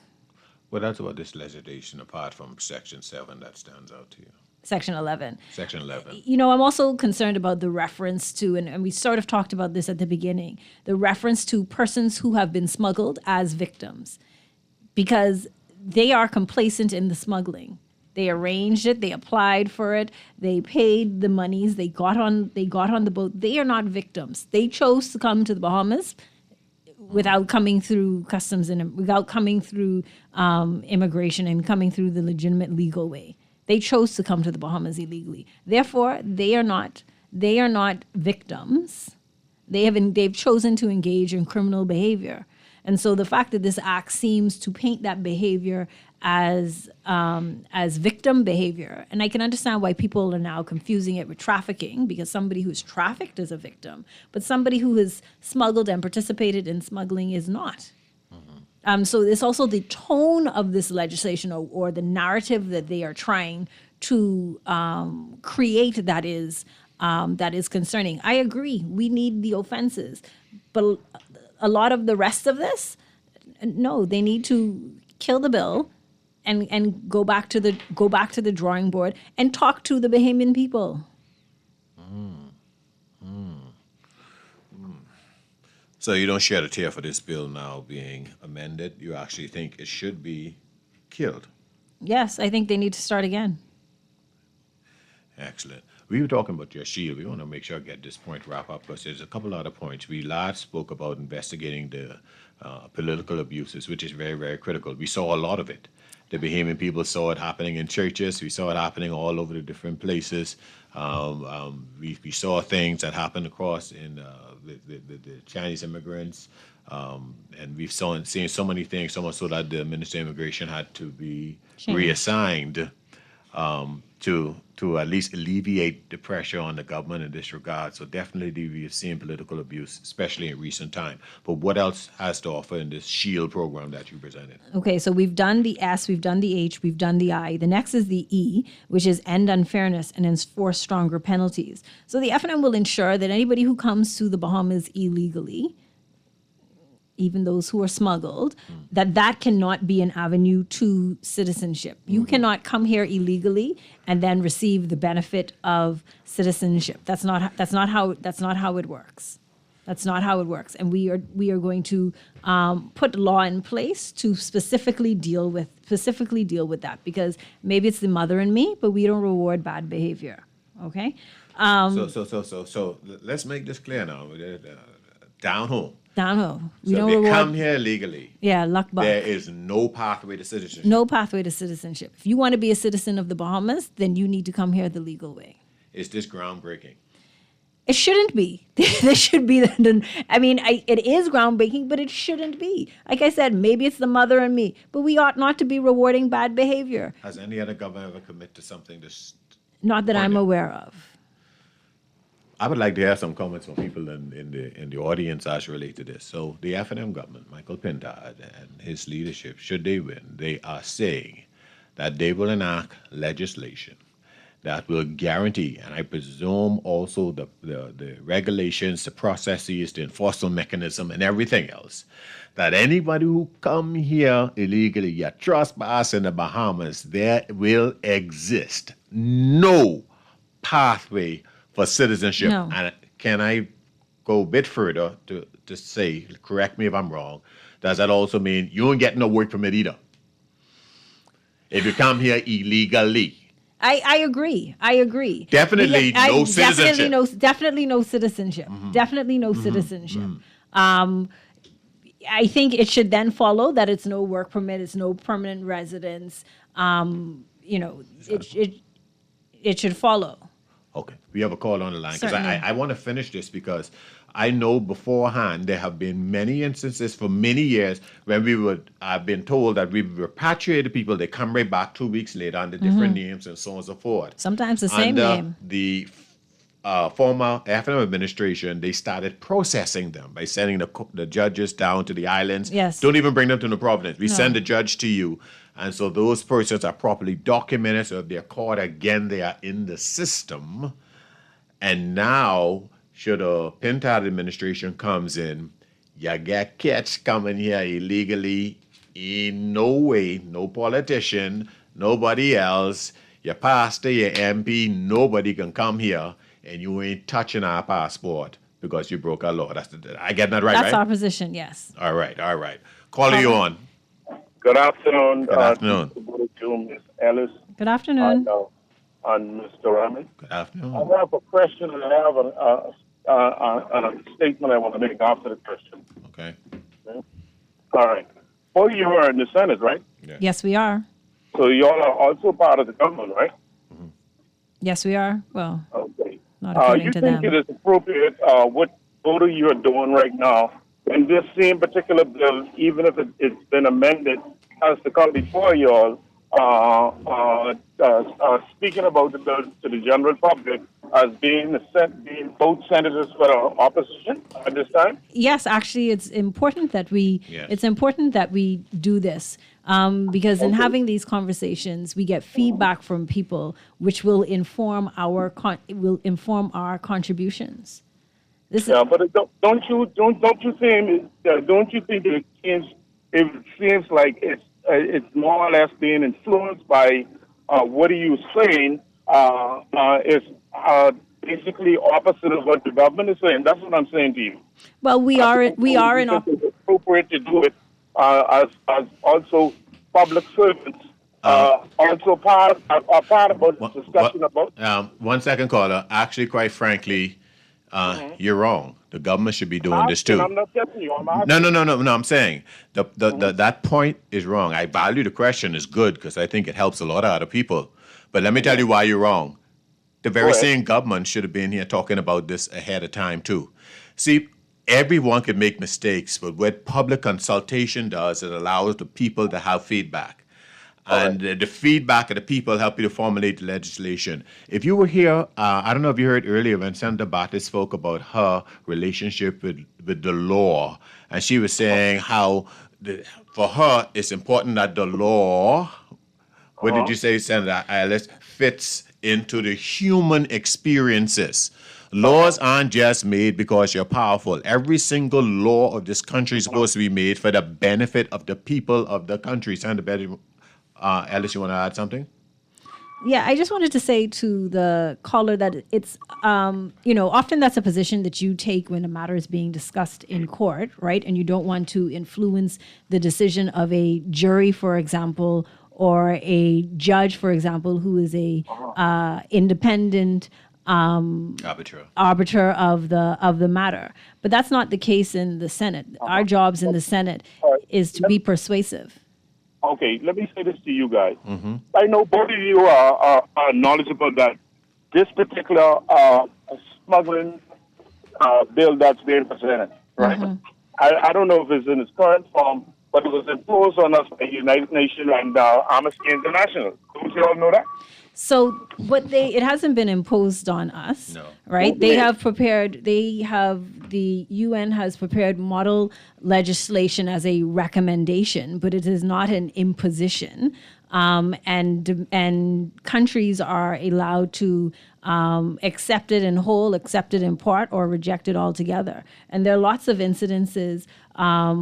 What else about this legislation, apart from Section 7, that stands out to you? Section 11. Section 11. You know, I'm also concerned about the reference to, and we sort of talked about this at the beginning, the reference to persons who have been smuggled as victims, because they are complacent in the smuggling. They arranged it, they applied for it, they paid the monies, they got on the boat. They are not victims. They chose to come to the Bahamas without coming through customs and without coming through immigration and coming through the legitimate legal way. They chose to come to the Bahamas illegally. Therefore, they are not victims. They've chosen to engage in criminal behavior. And so the fact that this act seems to paint that behavior as victim behavior, and I can understand why people are now confusing it with trafficking, because somebody who's trafficked is a victim, but somebody who has smuggled and participated in smuggling is not. So it's also the tone of this legislation or the narrative that they are trying to create that is concerning. I agree, we need the offenses, but a lot of the rest of this, no, they need to kill the bill and go back to the drawing board and talk to the Bahamian people. So you don't shed a tear for this bill now being amended. You actually think it should be killed. Yes, I think they need to start again. Excellent. We were talking about your shield. We want to make sure I get this point wrapped up because there's a couple other points. We last spoke about investigating the political abuses, which is very, very critical. We saw a lot of it. The Bahamian people saw it happening in churches. We saw it happening all over the different places. We saw things that happened across in the Chinese immigrants. And we've seen so many things, so much so that the Minister of Immigration had to be reassigned to to at least alleviate the pressure on the government in this regard. So definitely we've seen political abuse, especially in recent time. But what else has to offer in this SHIELD program that you presented? Okay, so we've done the S, we've done the H, we've done the I. The next is the E, which is end unfairness and enforce stronger penalties. So the FNM will ensure that anybody who comes to the Bahamas illegally, even those who are smuggled, that cannot be an avenue to citizenship. You cannot come here illegally and then receive the benefit of citizenship. That's not how it works. That's not how it works. And we are going to put law in place to specifically deal with that, because maybe it's the mother in me, but we don't reward bad behavior. Okay. So let's make this clear now. Down home. We So don't if you reward. come here legally, luck buck. there is no pathway to citizenship. No pathway to citizenship. If you want to be a citizen of the Bahamas, then you need to come here the legal way. Is this groundbreaking? It shouldn't be. There should be. It is groundbreaking, but it shouldn't be. Like I said, maybe it's the mother and me, but we ought not to be rewarding bad behavior. Has any other government ever committed to something this? Not that I'm aware of. I would like to hear some comments from people in the audience as relate to this. So the FNM government, Michael Pintard and his leadership, should they win, they are saying that they will enact legislation that will guarantee, and I presume also the regulations, the processes, the enforcement mechanism, and everything else, that anybody who come here illegally, you trespass in the Bahamas, there will exist no pathway for citizenship. No. And can I go a bit further to say, correct me if I'm wrong, does that also mean you don't get no work permit either? If you come here illegally. I agree. Definitely no citizenship. Definitely no citizenship. Definitely no citizenship. I think it should then follow that it's no work permit, it's no permanent residence. It should follow. Okay, we have a call on the line because Certainly. I want to finish this because I know beforehand there have been many instances for many years when I've been told that we've repatriated people, they come right back 2 weeks later under different names and so on and so forth. Sometimes the same Under name. the former FNM administration, they started processing them by sending the judges down to the islands. Yes. Don't even bring them to the Providence. We No. send the judge to you. And so those persons are properly documented. So if they're caught again, they are in the system. And now, should a Pintard administration comes in, you get catch coming here illegally, in no way, no politician, nobody else, your pastor, your MP, nobody can come here and you ain't touching our passport because you broke our law. I get that right, That's right? our position, yes. All right. Caller, you on. Good afternoon. Good afternoon. To Ms. Ellis Good afternoon. and Mr. Raman. Good afternoon. I have a question and I have a statement I want to make after the question. Okay. All right. Well, you are in the Senate, right? Yes, we are. So you all are also part of the government, right? Yes, we are. Well, okay. Not according you to think them. it is appropriate what both of you are doing right now in this same particular bill, even if it's been amended, has to come before you all, speaking about the bill to the general public as being both senators for the opposition at this time? Yes, actually, it's important that we do this because in having these conversations, we get feedback from people, which will inform our contributions. But don't you think it seems like it's more or less being influenced by what are you saying? Is basically opposite of what the government is saying. That's what I'm saying to you. Well, we are in. It's appropriate to do it as also public servants. Also part about the discussion about. 1 second, caller. Actually, quite frankly, you're wrong. The government should be doing this too. I'm not getting you. I'm asking. No. I'm saying that point is wrong. I value the question is good because I think it helps a lot of other people. But let me tell you why you're wrong. The very same government should have been here talking about this ahead of time too. See, everyone could make mistakes, but what public consultation does, it allows the people to have feedback. And the feedback of the people help you to formulate the legislation. If you were here, I don't know if you heard earlier when Senator Battis spoke about her relationship with the law. And she was saying how for her it's important that the law, what did you say, Senator Alice, fits into the human experiences. Laws aren't just made because you're powerful. Every single law of this country is supposed to be made for the benefit of the people of the country. Senator Betty, Alice, you want to add something? Yeah, I just wanted to say to the caller that it's, often that's a position that you take when a matter is being discussed in court, right? And you don't want to influence the decision of a jury, for example, or a judge, for example, who is a independent arbiter of the matter. But that's not the case in the Senate. Our jobs in the Senate is to be persuasive. Okay, let me say this to you guys. I know both of you are knowledgeable that this particular smuggling bill that's being presented, right? I don't know if it's in its current form, but it was imposed on us by the United Nations and Amnesty International. Don't you all know that? So, it hasn't been imposed on us, right? They have prepared, the UN has prepared model legislation as a recommendation, but it is not an imposition. And countries are allowed to accept it in whole, accept it in part, or reject it altogether. And there are lots of incidences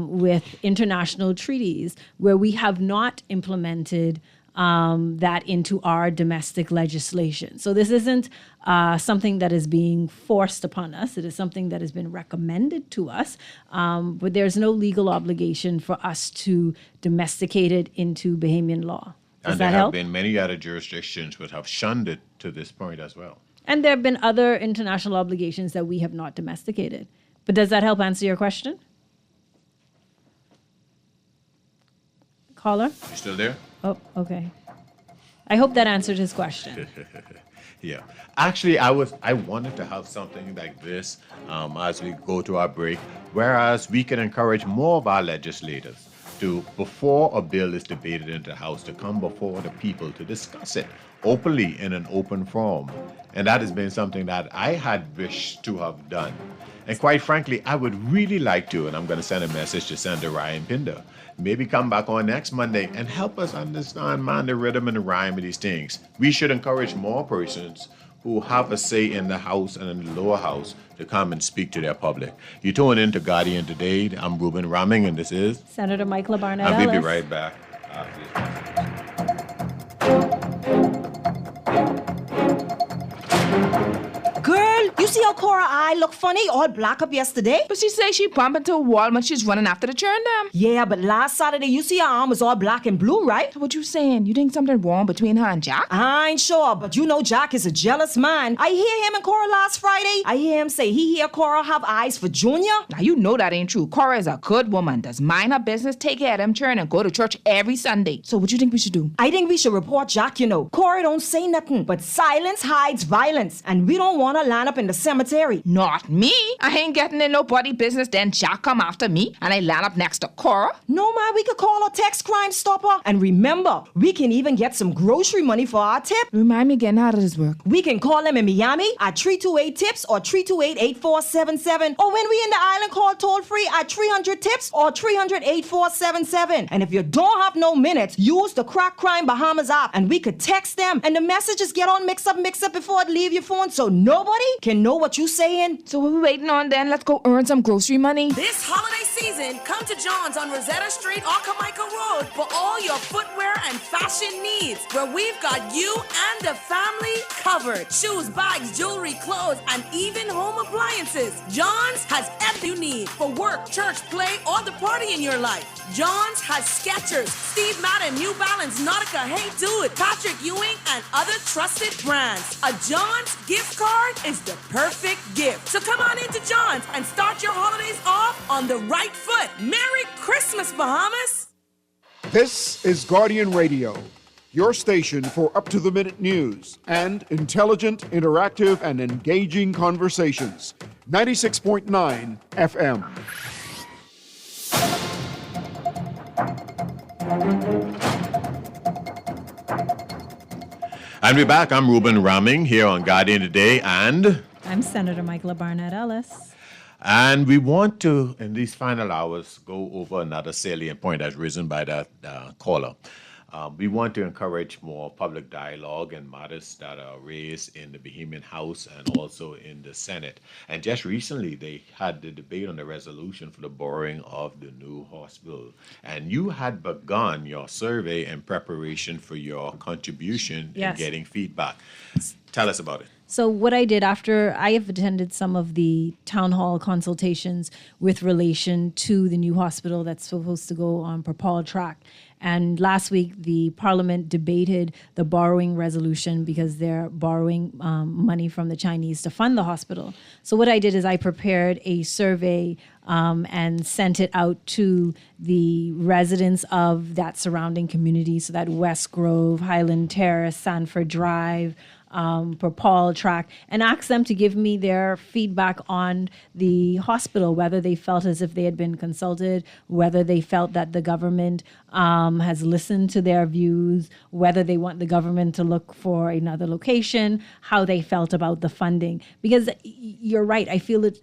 with international treaties where we have not implemented that into our domestic legislation. So this isn't something that is being forced upon us. It is something that has been recommended to us, but there's no legal obligation for us to domesticate it into Bahamian law. Does and that there help? have been many other jurisdictions which have shunned it to this point as well. And there have been other international obligations that we have not domesticated. But does that help answer your question? Caller? You still there? Oh, okay. I hope that answered his question. Yeah. Actually, I wanted to have something like this as we go to our break, whereas we can encourage more of our legislators to, before a bill is debated in the House, to come before the people to discuss it openly in an open forum. And that has been something that I had wished to have done. And quite frankly, I would really like to, and I'm going to send a message to Senator Ryan Pinder, maybe come back on next Monday and help us understand, man, the rhythm and the rhyme of these things. We should encourage more persons who have a say in the House and in the lower house to come and speak to their public. You tune in to Guardian Today. I'm Ruben Ramming, and this is Senator Michael Barnett I'll be Ellis. right back after this message. Girl, you see how Cora eye look funny, all black up yesterday? But she say she bump into a wall when she's running after the churn them. Yeah, but last Saturday you see her arm was all black and blue, right? What you saying? You think something wrong between her and Jack? I ain't sure, but you know Jack is a jealous man. I hear him and Cora last Friday. I hear him say he hear Cora have eyes for Junior. Now you know that ain't true. Cora is a good woman, does mind her business, take care of them churn, and go to church every Sunday. So what you think we should do? I think we should report Jack, you know. Cora don't say nothing, but silence hides violence, and we don't want to line up in the cemetery. Not me. I ain't getting in nobody business, then Jack come after me, and I land up next to Cora. No, man, we could call a text Crime Stopper. And remember, we can even get some grocery money for our tip. Remind me again, how does this work? We can call them in Miami at 328-TIPS or 328-8477. Or when we in the island, call toll-free at 300-TIPS or 300-8477. And if you don't have no minutes, use the Crack Crime Bahamas app, and we could text them, and the messages get on mix up before it leave your phone, so nobody can know what you saying. So what we waiting on then? Let's go earn some grocery money. This holiday season, come to John's on Rosetta Street, Carmichael Road for all your footwear and fashion needs, where we've got you and the family covered. Shoes, bags, jewelry, clothes, and even home appliances. John's has everything you need for work, church, play, or the party in your life. John's has Skechers, Steve Madden, New Balance, Nautica, Hey Do It, Patrick Ewing, and other trusted brands. A John's gift card is the perfect gift. So come on into John's and start your holidays off on the right foot. Merry Christmas, Bahamas! This is Guardian Radio, your station for up-to-the-minute news and intelligent, interactive, and engaging conversations. 96.9 FM. And we're back. I'm Ruben Ramming here on Guardian Today, and I'm Senator Michaela Barnett Ellis. And we want to, in these final hours, go over another salient point that's risen by that caller. We want to encourage more public dialogue and matters that are raised in the Bahamian House and also in the Senate. And just recently, they had the debate on the resolution for the borrowing of the new hospital. And you had begun your survey in preparation for your contribution in getting feedback. Tell us about it. So what I did after I have attended some of the town hall consultations with relation to the new hospital that's supposed to go on Paul track. And last week, the Parliament debated the borrowing resolution because they're borrowing money from the Chinese to fund the hospital. So what I did is I prepared a survey and sent it out to the residents of that surrounding community, so that West Grove, Highland Terrace, Sanford Drive, for Paul track, and asked them to give me their feedback on the hospital, whether they felt as if they had been consulted, whether they felt that the government has listened to their views, whether they want the government to look for another location, how they felt about the funding. Because you're right, I feel that,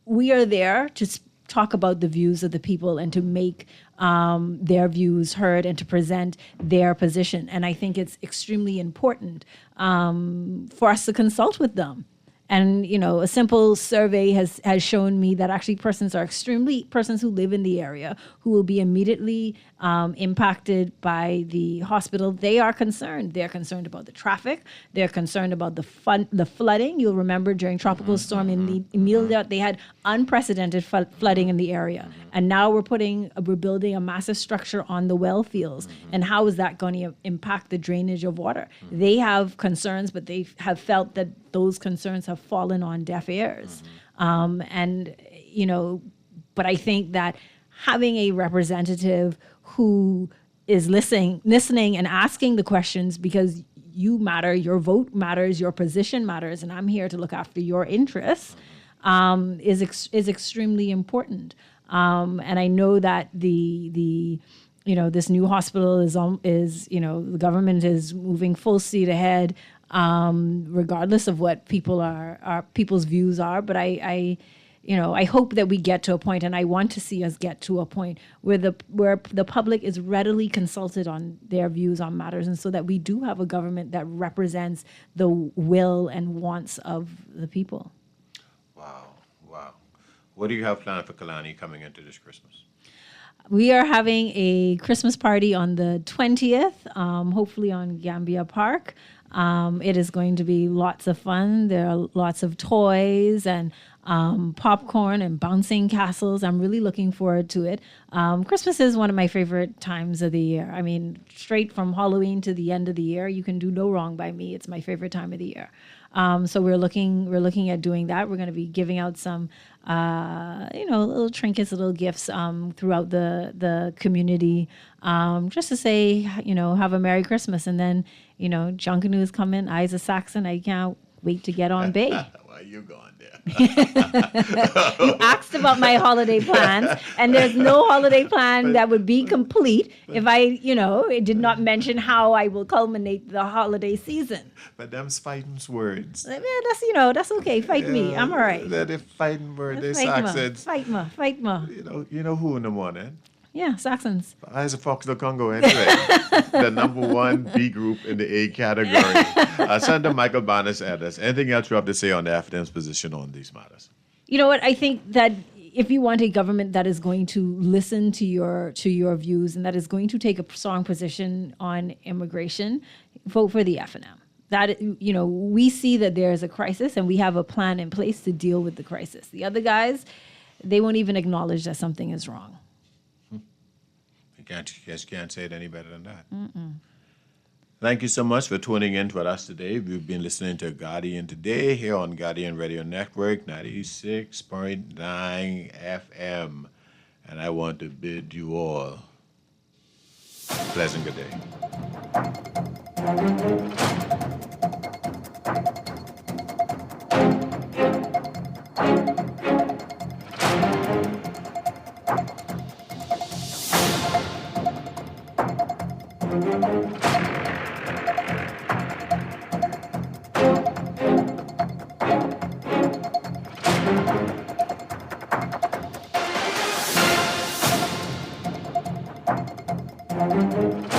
we are there to talk about the views of the people and to make their views heard and to present their position. And I think it's extremely important for us to consult with them. And, a simple survey has shown me that actually persons who live in the area who will be immediately impacted by the hospital, they are concerned. They're concerned about the traffic. They're concerned about the flooding. You'll remember during Tropical Storm Emilia, they had unprecedented flooding in the area. And now we're building a massive structure on the well fields. And how is that going to impact the drainage of water? They have concerns, but they have felt that those concerns have fallen on deaf ears. But I think that having a representative who is listening and asking the questions, because you matter, your vote matters, your position matters, and I'm here to look after your interests, is extremely important. And I know that this new hospital is the government is moving full speed ahead, regardless of what people's views are. But I hope that we get to a point, and I want to see us get to a point where the public is readily consulted on their views on matters, and so that we do have a government that represents the will and wants of the people. Wow. What do you have planned for Kalani coming into this Christmas? We are having a Christmas party on the 20th, hopefully on Gambia Park. It is going to be lots of fun. There are lots of toys and popcorn and bouncing castles. I'm really looking forward to it. Christmas is one of my favorite times of the year. I mean, straight from Halloween to the end of the year, you can do no wrong by me. It's my favorite time of the year. So we're looking at doing that. We're going to be giving out some, little trinkets, little gifts throughout the community, just to say, have a Merry Christmas. And then, Junkanoo is coming, Eyes of Saxon. I can't wait to get on Bay. Why are you going there? You asked about my holiday plans, and there's no holiday plan that would be complete if I, did not mention how I will culminate the holiday season. But them's fighting words. Yeah, that's okay. Fight me. I'm all right. They're fighting words. They're Saxons. Fight me. You know who in the morning? Yeah, Saxons. Eyes of Fox the Congo anyway. The number one B group in the A category. Senator Michael Barnes Ellis. Anything else you have to say on the FDM's position on these matters? You know what? I think that if you want a government that is going to listen to your views and that is going to take a strong position on immigration, vote for the FNM. That, we see that there is a crisis and we have a plan in place to deal with the crisis. The other guys, they won't even acknowledge that something is wrong. You can't say it any better than that. Mm-mm. Thank you so much for tuning in with us today. We've been listening to Guardian Today here on Guardian Radio Network, 96.9 FM. And I want to bid you all a pleasant good day. Bye.